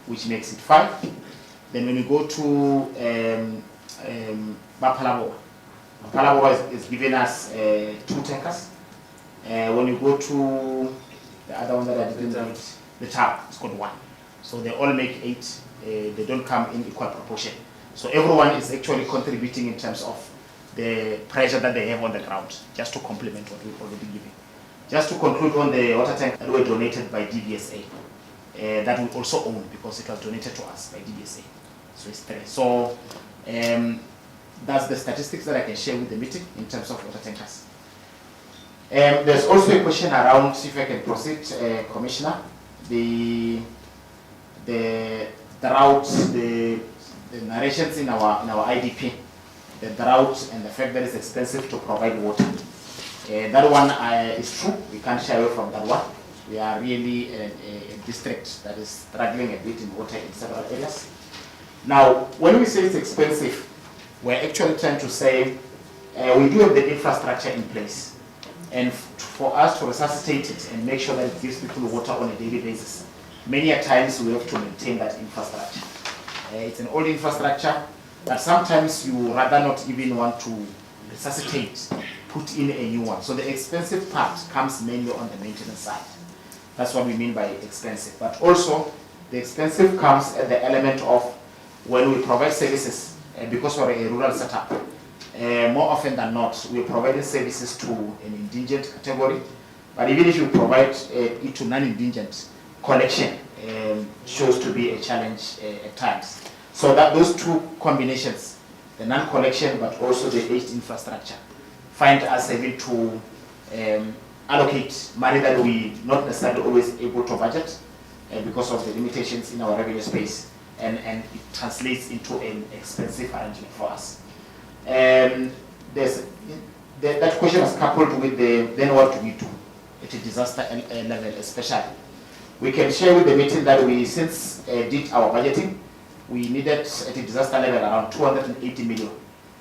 which makes it 5. Then when you go to Mapalabora is giving us 2 tankers. When you go to the other one that I didn't know, the tower, it's got 1. So they all make 8. They don't come in equal proportion. So everyone is actually contributing in terms of the pressure that they have on the ground, just to complement what we've already given. Just to conclude on the water tank that were donated by DVSA, that we also own because it was donated to us by DVSA. So it's 3. So that's the statistics that I can share with the meeting in terms of water tankers. There's also a question around, if I can proceed, Commissioner, the drought, the narrations in our IDP, the drought and the fact that it's expensive to provide water. That one is true. We can't shy away from that one. We are really a district that is struggling a bit in water in several areas. Now, when we say it's expensive, we're actually trying to say we do have the infrastructure in place. And for us to resuscitate it and make sure that it gives people water on a daily basis, many a times we have to maintain that infrastructure. It's an old infrastructure, but sometimes you rather not even want to resuscitate, put in a new one. So the expensive part comes mainly on the maintenance side. That's what we mean by expensive. But also, the expensive comes at the element of when we provide services, because we're a rural setup, more often than not, we're providing services to an indigent category. But even if you provide it to non-indigent, collection shows to be a challenge at times. So that those two combinations, the non-collection but also the aged infrastructure, find us able to allocate money that we not necessarily always able to budget because of the limitations in our revenue space, and it translates into an expensive arrangement for us. That question was coupled with then what do we do at a disaster level especially. We can share with the meeting that we since did our budgeting, we needed at a disaster level around 280 million.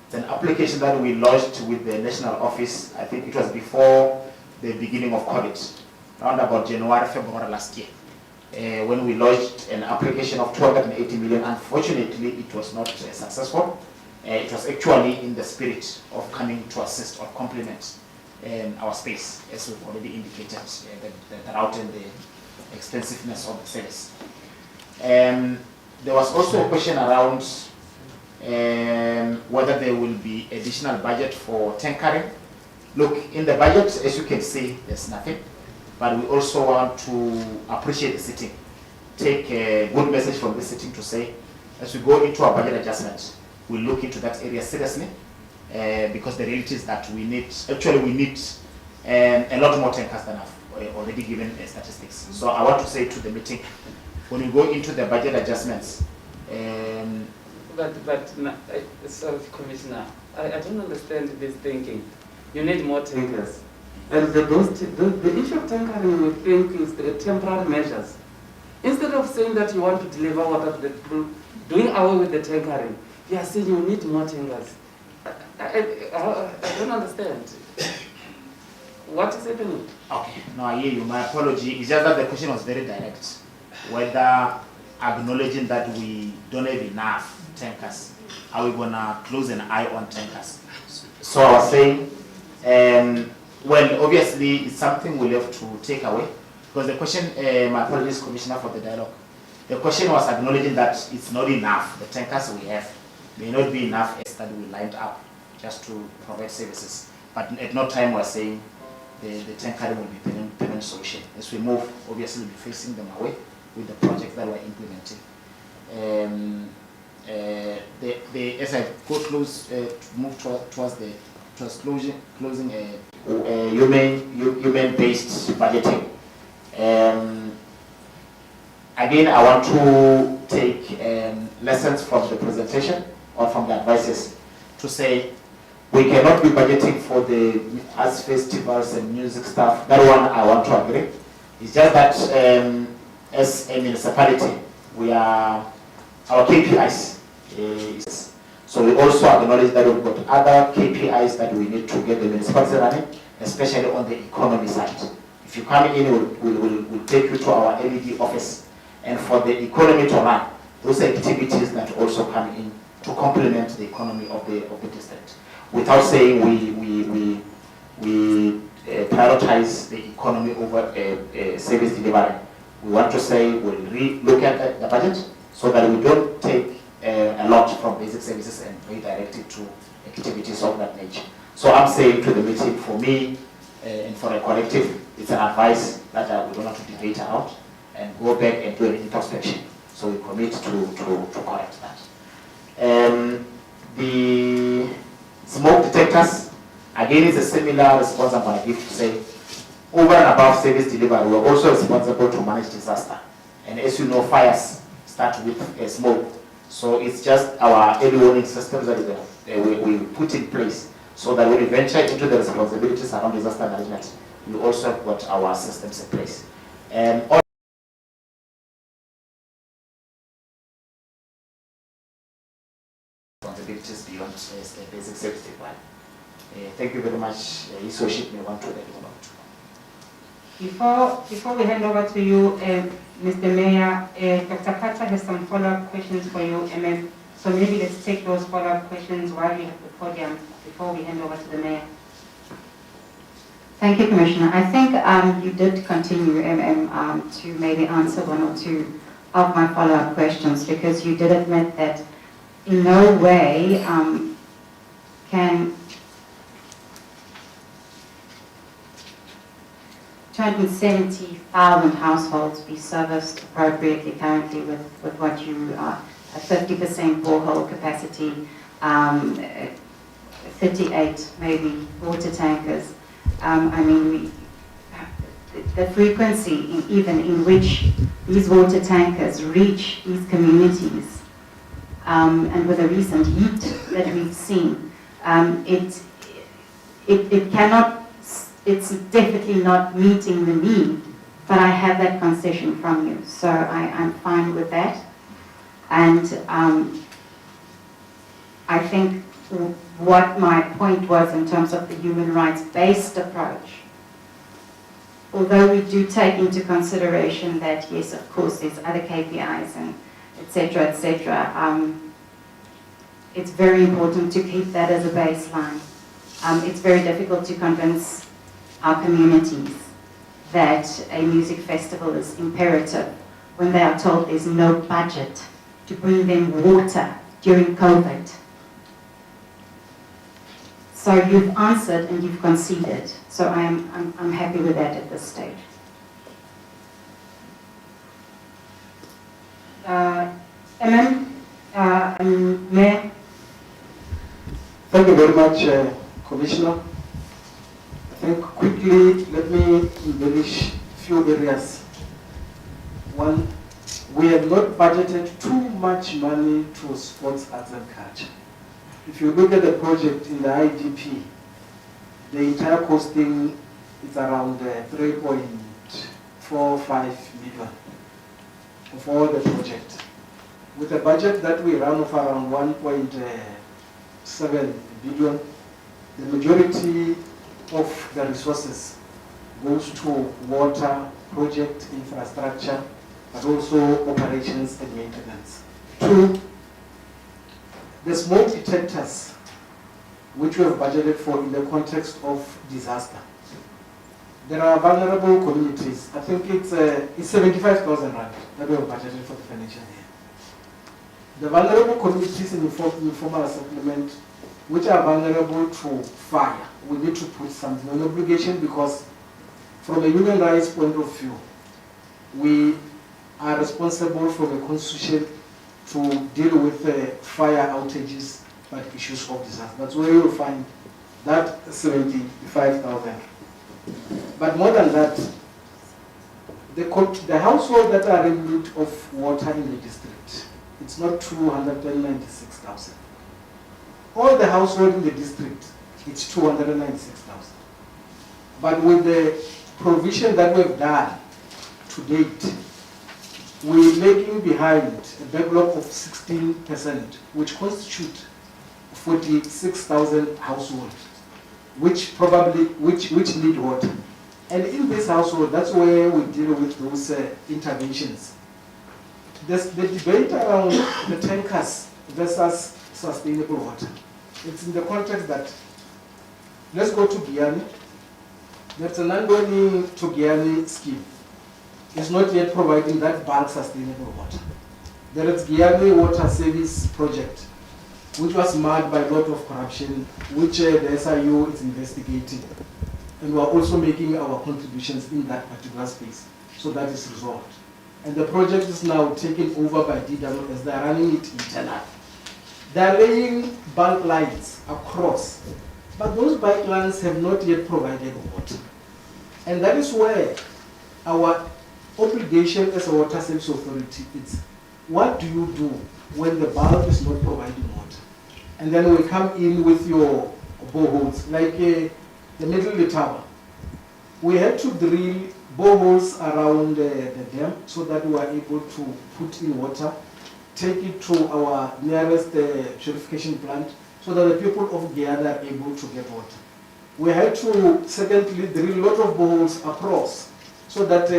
It's an application that we lodged with the national office. I think it was before the beginning of COVID, around about January, February last year, when we lodged an application of 280 million. Unfortunately, it was not successful. It was actually in the spirit of coming to assist or complement our space, as we've already indicated, the route and the expensiveness of the service. There was also a question around whether there will be additional budget for tankering. Look, in the budget, as you can see, there's nothing, but we also want to appreciate the sitting. Take a good message from the sitting to say, as we go into our budget adjustment, we'll look into that area seriously, because the reality is that we need a lot more tankers than I've already given statistics. So I want to say to the meeting, when we go into the budget adjustments, Sorry, Commissioner, I don't understand this thinking. You need more tankers. And the issue of tankering, we think, is the temporary measures. Instead of saying that you want to deliver water to the people, doing away with the tankering, you are saying you need more tankers. I don't understand. What is happening? Okay, no, I hear you. My apology. It's just that the question was very direct. Whether acknowledging that we don't have enough tankers, are we gonna close an eye on tankers? So I was saying, well, obviously it's something we'll have to take away, because the question, my apologies, Commissioner, for the dialogue. The question was acknowledging that it's not enough. The tankers we have may not be enough as that we lined up just to provide services. But at no time we're saying the tankering will be permanent solution. As we move, obviously we'll be facing them away with the project that we're implementing. As I go close, move towards closing human-based budgeting. Again, I want to take lessons from the presentation or from the advices to say we cannot be budgeting for the arts festivals and music stuff. That one I want to agree. It's just that as a municipality, our KPIs so we also acknowledge that we've got other KPIs that we need to get the municipality running, especially on the economy side. If you come in, we'll take you to our LED office, and for the economy to run, those activities that also come in to complement the economy of the district. Without saying we prioritize the economy over service delivery, we want to say we'll re-look at the budget so that we don't take a lot from basic services and redirect it to activities of that nature. So I'm saying to the meeting, for me and for a collective, it's an advice that we don't have to debate out and go back and do an introspection. So we commit to correct that. The smoke detectors, again, is a similar response I'm going to give to say, over and above service delivery, we're also responsible to manage disaster. And as you know, fires start with smoke. So it's just our early warning systems that we put in place so that when we venture into the responsibilities around disaster management, we also have got our systems in place. All responsibilities beyond the basic safety plan. Thank you very much. His Worship may want to add one or two. Before we hand over to you, Mr. Mayor, Dr. Carter has some follow-up questions for you, MM. So maybe let's take those follow-up questions while we have the podium before we hand over to the Mayor. Thank you, Commissioner. I think you did continue, to maybe answer one or two of my follow-up questions, because you did admit that in no way can 270,000 households be serviced appropriately currently with what you are, a 50% borehole capacity, 38 maybe water tankers. I mean, the frequency even in which these water tankers reach these communities, and with the recent heat that we've seen, it cannot, it's definitely not meeting the need, but I have that concession from you, so I'm fine with that. And I think what my point was in terms of the human rights-based approach, although we do take into consideration that, yes, of course, there's other KPIs and et cetera, it's very important to keep that as a baseline. It's very difficult to convince our communities that a music festival is imperative when they are told there's no budget to bring them water during COVID. So you've answered and you've conceded. So I'm happy with that at this stage. Mayor. Thank you very much, Commissioner. I think quickly, let me embellish a few areas. One, we have not budgeted too much money to sports, arts and culture. If you look at the project in the IDP, the entire costing is around 3.45 million for the project. With a budget that we run of around 1.7 billion, the majority of the resources goes to water, project infrastructure, but also operations and maintenance. Two, the smoke detectors, which we have budgeted for in the context of disaster. There are vulnerable communities. I think it's 75,000 rand that we have budgeted for the financial year. The vulnerable communities in informal settlement, which are vulnerable to fire, we need to put something on obligation, because from a human rights point of view, we are responsible from a constitution to deal with fire outages but issues of disaster. That's where you will find that 75,000. But more than that, the households that are in need of water in the district, it's not 296,000. All the households in the district, it's 296,000. But with the provision that we've done to date, we're lagging behind a backlog of 16%, which constitute 46,000 households, which need water. And in this household, that's where we deal with those interventions. The debate around the tankers versus sustainable water, it's in the context that, let's go to Guyana. There's an ongoing to Guyana scheme. It's not yet providing that bulk sustainable water. There is Guyana Water Service Project, which was marred by a lot of corruption, which the SIU is investigating. And we are also making our contributions in that particular space. So that is resolved. And the project is now taken over by DWS. They are running it internally. They are laying bulk lines across. But those bulk lines have not yet provided water. And that is where our obligation as a water service authority is, what do you do when the bulk is not providing water? And then we come in with your boreholes, like the Middle Tower. We had to drill boreholes around the dam so that we are able to put in water, take it to our nearest purification plant so that the people of Guyana are able to get water. We had to, secondly, drill a lot of boreholes across so that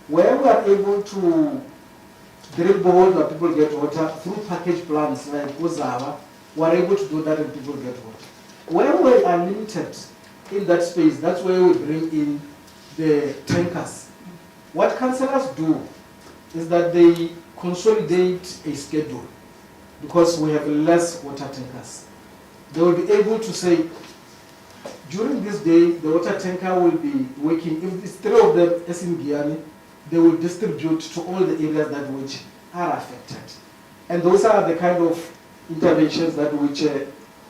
where we are able to drill boreholes where people get water through package plants like Ozawa, we are able to do that and people get water. Where we are limited in that space, that's where we bring in the tankers. What councillors do is that they consolidate a schedule because we have less water tankers. They will be able to say, during this day, the water tanker will be working. If it's 3 of them as in Guyana, they will distribute to all the areas that which are affected. And those are the kind of interventions that which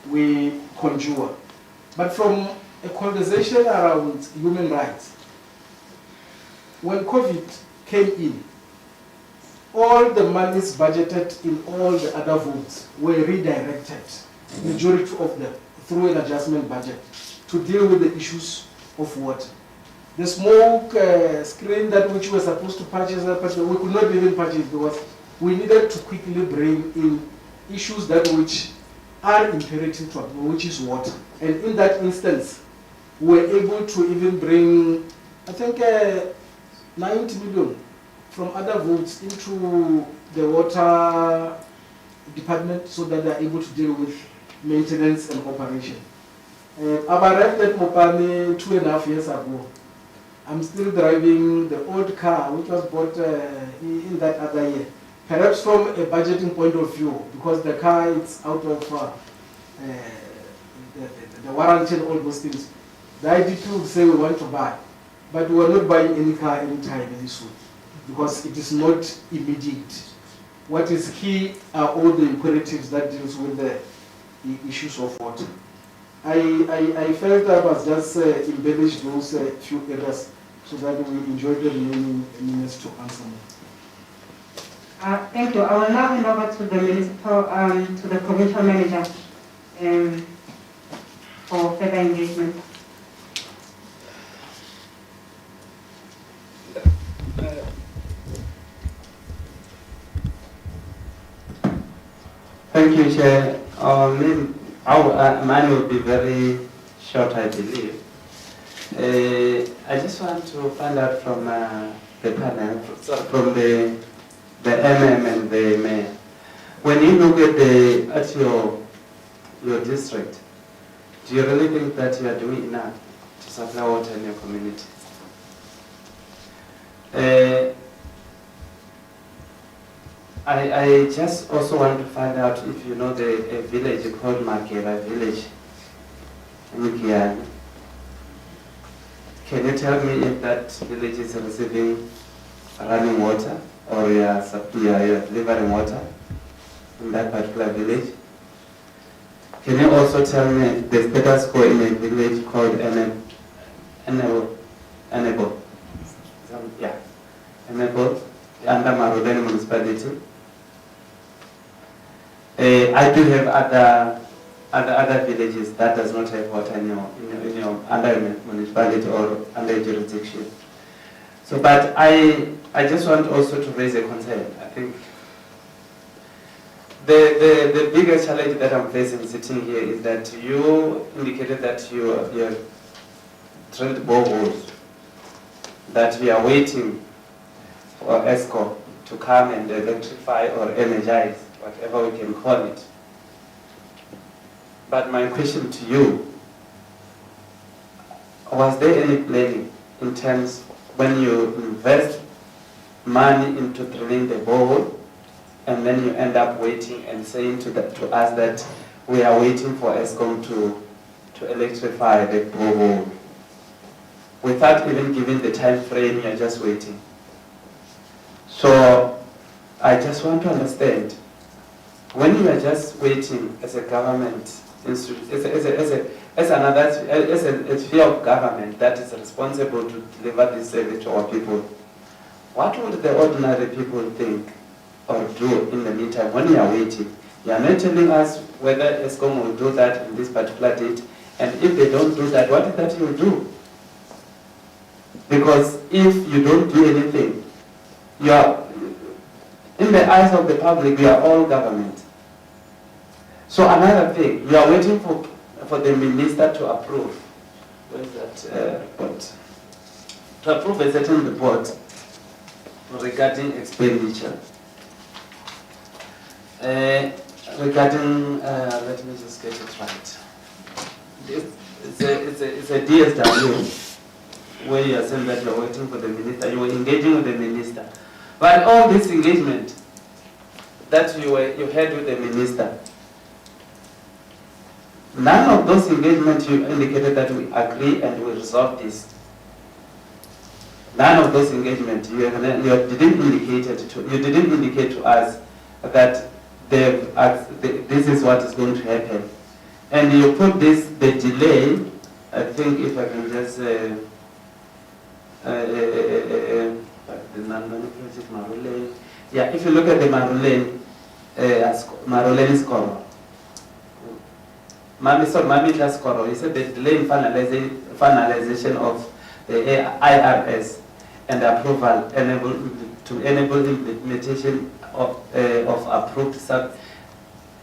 we conjure. But from a conversation around human rights, when COVID came in, all the monies budgeted in all the other votes were redirected, majority of them, through an adjustment budget to deal with the issues of water. The smoke screen that which we were supposed to purchase, we could not even purchase because we needed to quickly bring in issues that which are imperative to us, which is water. And in that instance, we were able to even bring, I think, 90 million from other votes into the water department so that they are able to deal with maintenance and operation. I've arrived at Mukhani 2.5 years ago. I'm still driving the old car which was bought in that other year. Perhaps from a budgeting point of view, because the car is out of the warranty and all those things. The IDP would say we want to buy, but we are not buying any car anytime very soon because it is not immediate. What is key are all the imperatives that deals with the issues of water. I felt I must just embellish those few areas so that we enjoy the remaining minutes to answer me. Thank you. I will now hand over to the municipal, to the provincial manager for further engagement. Thank you, Chair. Mine will be very short, I believe. I just want to find out from the panel, from the MM and the mayor. When you look at your district, do you really think that you are doing enough to supply water in your community? I just also want to find out if you know a village called Makera village in Guyana. Can you tell me if that village is receiving running water or you are delivering water in that particular village? Can you also tell me the status quo in a village called Enebo, under Marudeni Municipality? I do have other villages that does not have water in your under municipality or under jurisdiction. So, but I just want also to raise a concern. I think the biggest challenge that I'm facing sitting here is that you indicated that you have drilled boreholes, that we are waiting for ESCO to come and electrify or energize, whatever we can call it. But my question to you, was there any planning in terms when you invest money into drilling the borehole and then you end up waiting and saying to us that we are waiting for ESCOM to electrify the borehole without even giving the time frame, you're just waiting. So I just want to understand, when you are just waiting as a government institution, as a sphere of government that is responsible to deliver this service to our people, what would the ordinary people think or do in the meantime when you are waiting? You are not telling us whether ESCOM will do that in this particular date, and if they don't do that, what is that you will do? Because if you don't do anything, you are, in the eyes of the public, we are all government. So another thing, we are waiting for the minister to approve. Where is that report? To approve a certain report regarding expenditure. Regarding, let me just get it right. It's a DSW where you are saying that you are waiting for the minister, you were engaging with the minister. But all this engagement that you had with the minister, none of those engagements you indicated that we agree and we resolve this. None of those engagements you didn't indicate to us that this is what is going to happen. And you put the delay, I think if I can just if you look at the Maruleni score, Mami he said the delay in finalization of the IRS and approval to enable implementation of approved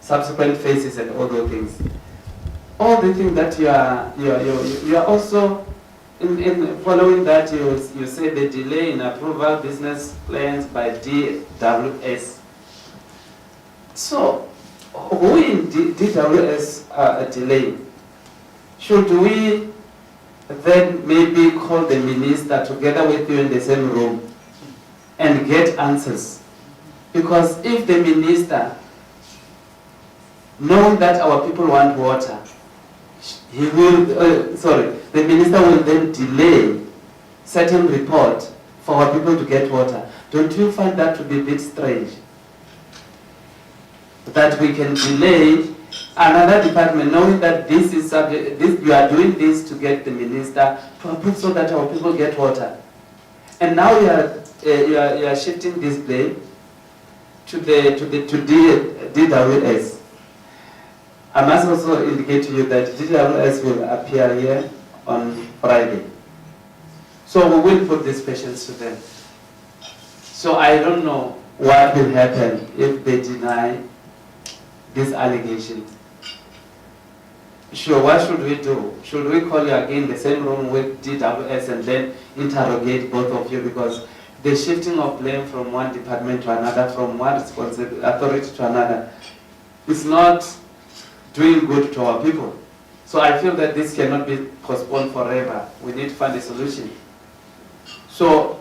subsequent phases and all those things. All the things that you are also in following that you say the delay in approval business plans by DWS. So who in DWS are delaying? Should we then maybe call the minister together with you in the same room and get answers? Because if the minister, knowing that our people want water, the minister will then delay certain report for our people to get water. Don't you find that to be a bit strange? That we can delay another department knowing that this is subject, you are doing this to get the minister to approve so that our people get water. And now you are shifting this blame to DWS. I must also indicate to you that DWS will appear here on Friday. So we will put these questions to them. So I don't know what will happen if they deny this allegation. Sure, what should we do? Should we call you again in the same room with DWS and then interrogate both of you? Because the shifting of blame from one department to another, from one responsible authority to another, is not doing good to our people. So I feel that this cannot be postponed forever. We need to find a solution. So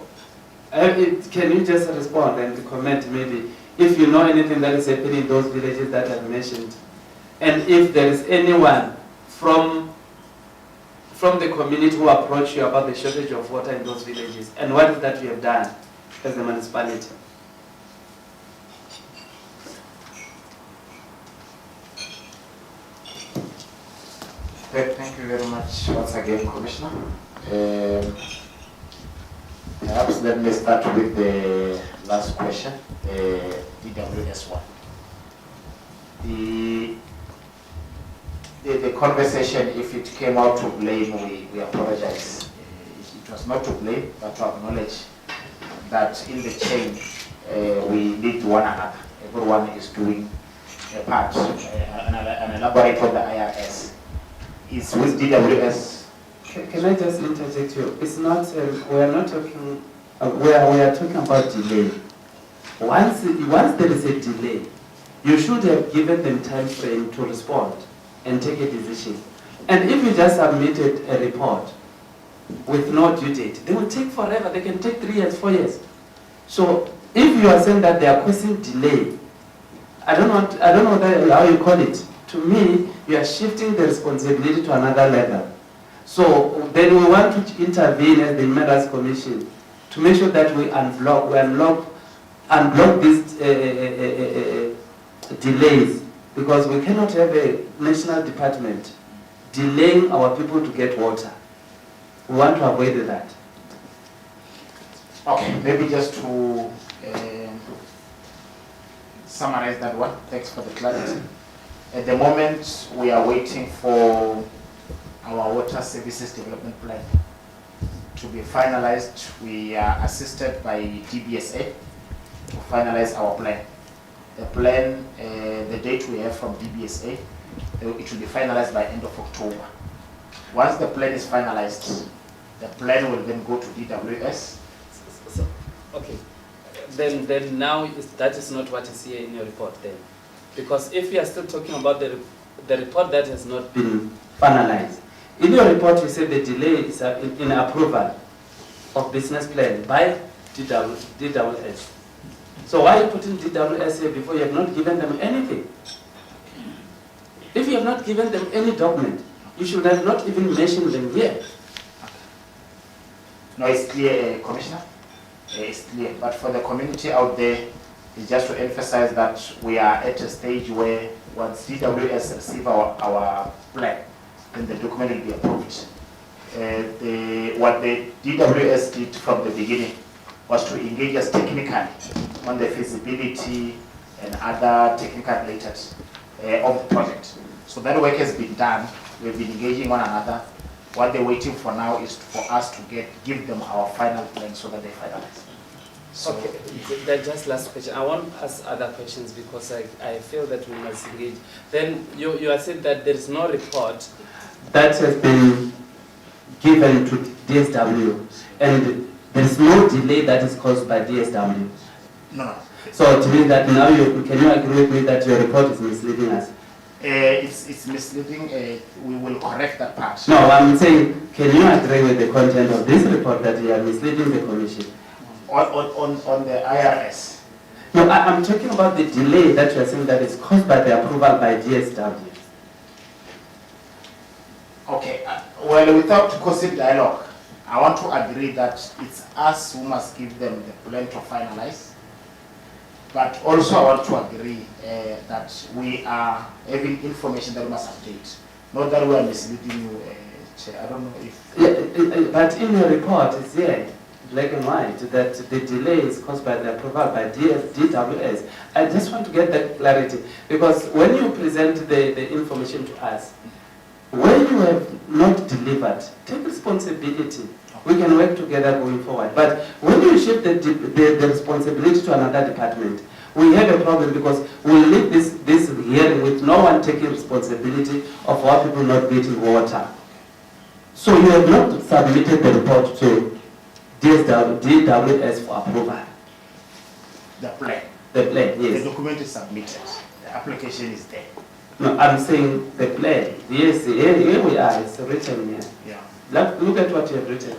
can you just respond and comment maybe if you know anything that is happening in those villages that I've mentioned, and if there is anyone from the community who approach you about the shortage of water in those villages, and what is that you have done as a municipality? Thank you very much once again, Commissioner. Perhaps let me start with the last question, the DWS one. The conversation, if it came out to blame, we apologize. It was not to blame, but to acknowledge that in the chain, we need one another. Everyone is doing a part. And elaborate on the IRS. Is with DWS. Can I just interject you? It's not, we are not talking, we are talking about delay. Once there is a delay, you should have given them time frame to respond and take a decision. And if you just submitted a report with no due date, they will take forever. They can take 3 years, 4 years. So if you are saying that they are causing delay, I don't know how you call it. To me, you are shifting the responsibility to another level. So then we want to intervene as the Human Rights Commission to make sure that we unblock these delays, because we cannot have a national department delaying our people to get water. We want to avoid that. Okay, maybe just to summarize that one. Thanks for the clarity. At the moment, we are waiting for our water services development plan to will be finalized. We are assisted by DBSA to finalize our plan. The plan, the date we have from DBSA, it will be finalized by end of October. Once the plan is finalized, the plan will then go to DWS. Okay, then now that is not what is here in your report then, because if you are still talking about the report that has not been finalized. In your report, you said the delay is in approval of business plan by DWS. So why are you putting DWS here before you have not given them anything? If you have not given them any document, you should have not even mentioned them here. No, it's clear, Commissioner. It's clear. But for the community out there, it's just to emphasize that we are at a stage where once DWS receive our plan, then the document will be approved. What the DWS did from the beginning was to engage us technically on the feasibility and other technical related of the project. So that work has been done. We've been engaging one another. What they're waiting for now is for us to give them our final plan so that they finalize. So, okay, just last question. I want to ask other questions because I feel that we must engage. Then you are saying that there is no report that has been given to DSW, and there is no delay that is caused by DSW. No. So to me that now can you agree with me that your report is misleading us? It's misleading. We will correct that part. No, I'm saying, can you agree with the content of this report that you are misleading the Commission? On the IRS? No, I'm talking about the delay that you are saying that is caused by the approval by DSW. Okay, well, without causing dialogue, I want to agree that it's us who must give them the plan to finalize. But also I want to agree that we are having information that we must update. Not that we are misleading you, Chair. I don't know if... Yeah, but in your report, it's here, black and white, that the delay is caused by the approval by DWS. I just want to get that clarity, because when you present the information to us, when you have not delivered, take responsibility. We can work together going forward. But when you shift the responsibility to another department, we have a problem because we'll leave this hearing with no one taking responsibility of our people not getting water. So you have not submitted the report to DWS for approval. The plan. The plan, yes. The document is submitted. The application is there. No, I'm saying the plan. Yes, here we are. It's written here. Yeah. Look at what you have written.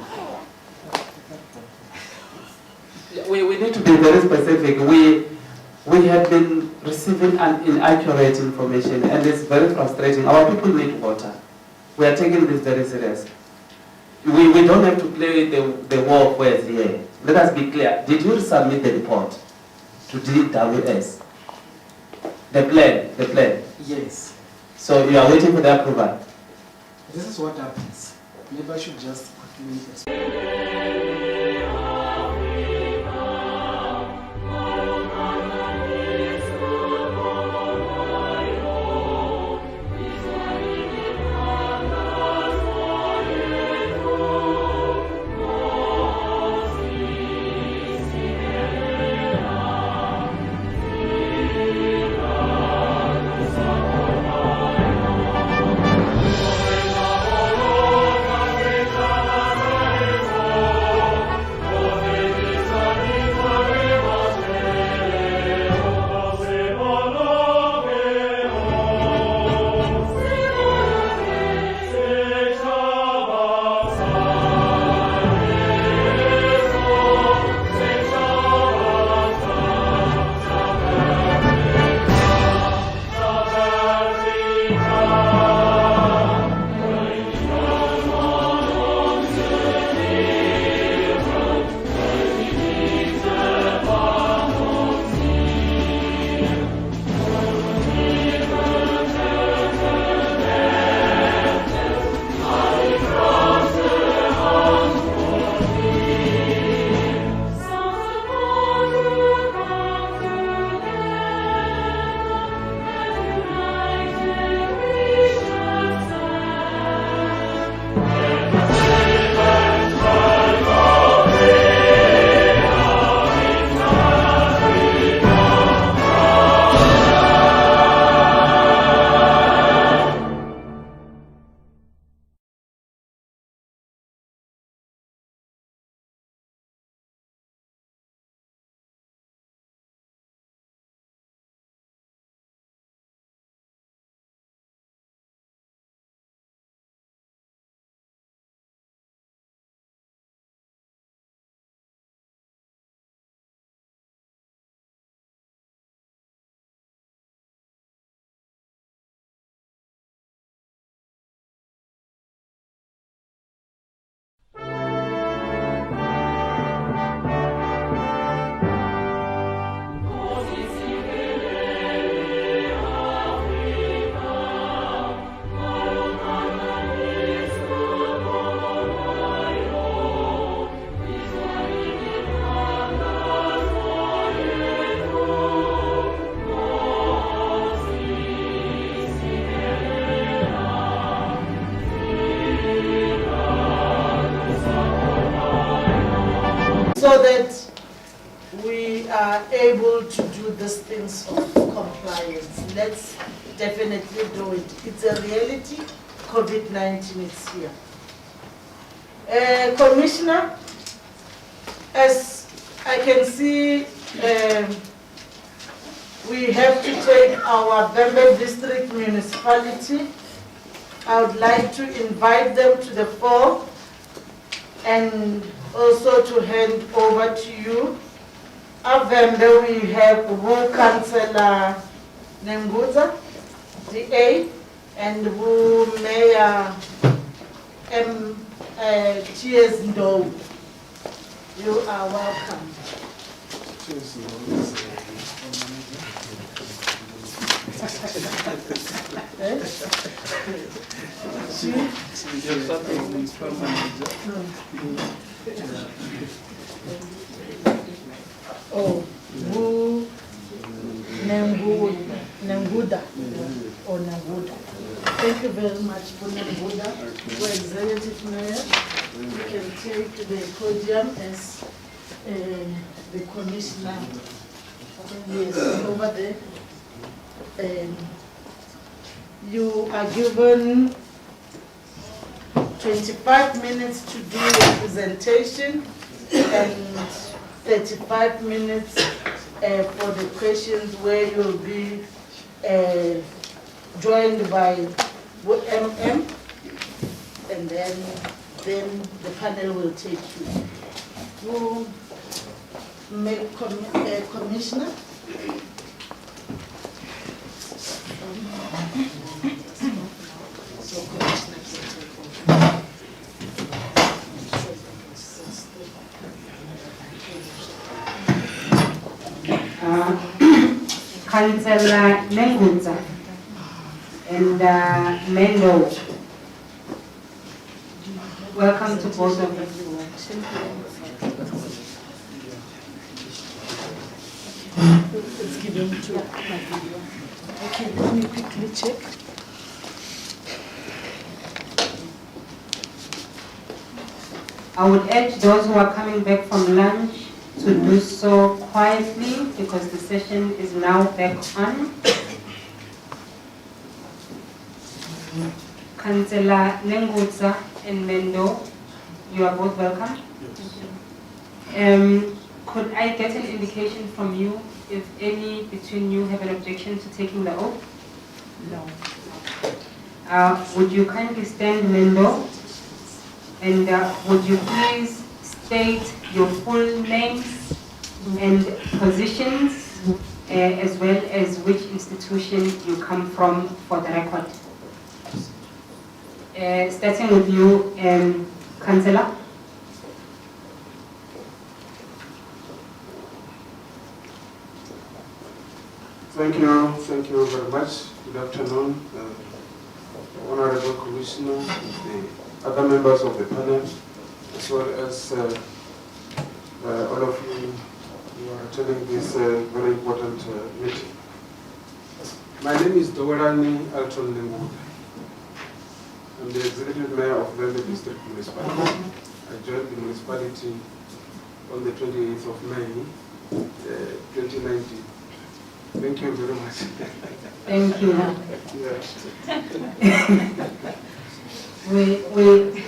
We need to be very specific. We have been receiving inaccurate information, and it's very frustrating. Our people need water. We are taking this very serious. We don't have to play the war of words here. Let us be clear. Did you submit the report to DWS? The plan. Yes. So you are waiting for the approval. This is what happens. Maybe I should just quickly explain. compliance. Let's definitely do it. It's a reality. COVID-19 is here. Commissioner, as I can see, we have to take our Bembe District Municipality. I would like to invite them to the fore and also to hand over to you. Avembe, we have Wu Councillor Nenguza, DA, and Wu Mayor T.S. Ndo. You are welcome. Oh, Wu Nenguda or Nenguda. Thank you very much for Nenguda, for Executive Mayor. You can take the podium as the Commissioner. Yes, over there. You are given 25 minutes to do your presentation and 35 minutes for the questions, where you'll be joined by MM, and then the panel will take you. Who make Commissioner? So Commissioner can take over. Councillor Nenguza and Mendo. Welcome to both of you. Let's give him to my video. Okay, let me quickly check. I would urge those who are coming back from lunch to do so quietly, because the session is now back on. Councillor Nenguza and Mendo, you are both welcome. Could I get an indication from you if any between you have an objection to taking the oath? No. Would you kindly stand, Mendo? And would you please state your full names and positions, as well as which institution you come from for the record? Starting with you, Councillor. Thank you very much. Good afternoon, Honorable Commissioner, the other members of the panel, as well as all of you who are attending this very important meeting. My name is Dowerani Alton Nenguda. I'm the Executive Mayor of Bembe District Municipality. I joined the municipality on the 28th of May, 2019. Thank you very much. Thank you.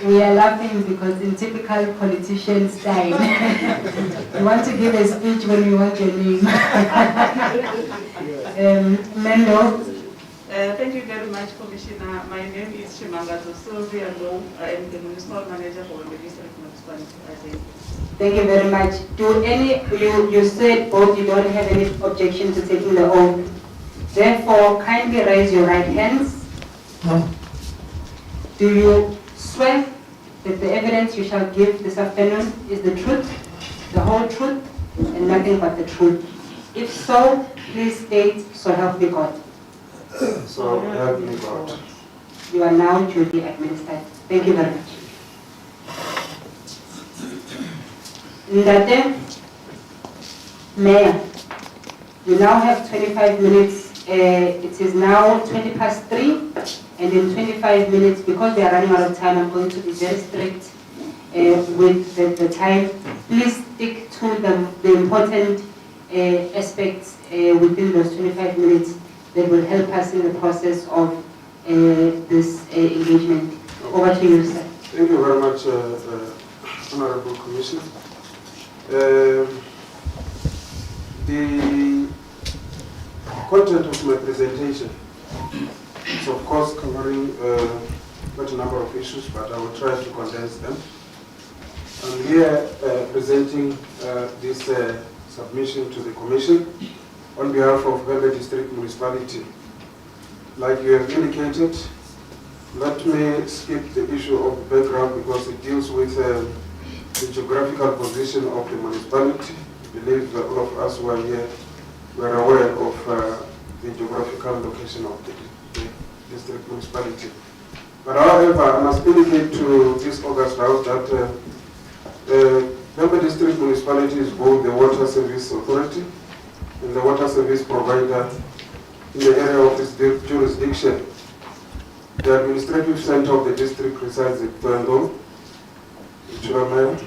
We are laughing because in typical politician style, you want to give a speech when you want your name. Mendo. Thank you very much, Commissioner. My name is Shimangazo Sylvia Low. I am the Municipal Manager for the District Municipality. Thank you very much. You said both you don't have any objection to taking the oath. Therefore, kindly raise your right hands. Do you swear that the evidence you shall give this afternoon is the truth, the whole truth, and nothing but the truth? If so, please state, so help me God. So help me God. You are now duly administered. Thank you very much. Ndate, Mayor, you now have 25 minutes. It is now 3:20, and in 25 minutes, because we are running out of time, I'm going to be very strict with the time. Please stick to the important aspects within those 25 minutes that will help us in the process of this engagement. Over to you, sir. Thank you very much, Honorable Commissioner. The content of my presentation is of course covering quite a number of issues, but I will try to condense them. I'm here presenting this submission to the Commission on behalf of Velde District Municipality. Like you have indicated, let me skip the issue of background because it deals with the geographical position of the municipality. I believe that all of us who are here were aware of the geographical location of the district municipality. But however, I must indicate to this August House that Velde District Municipality is both the water service authority and the water service provider in the area of its jurisdiction. The administrative center of the district resides at Tondo, in Churamaya,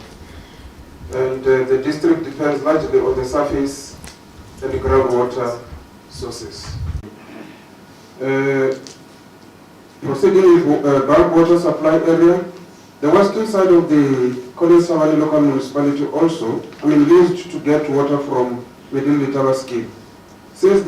and the district depends largely on the surface and the groundwater sources. Proceeding with bulk water supply area, the western side of the Collins Savannah local municipality also, used to get water from Medin Litava scheme. Since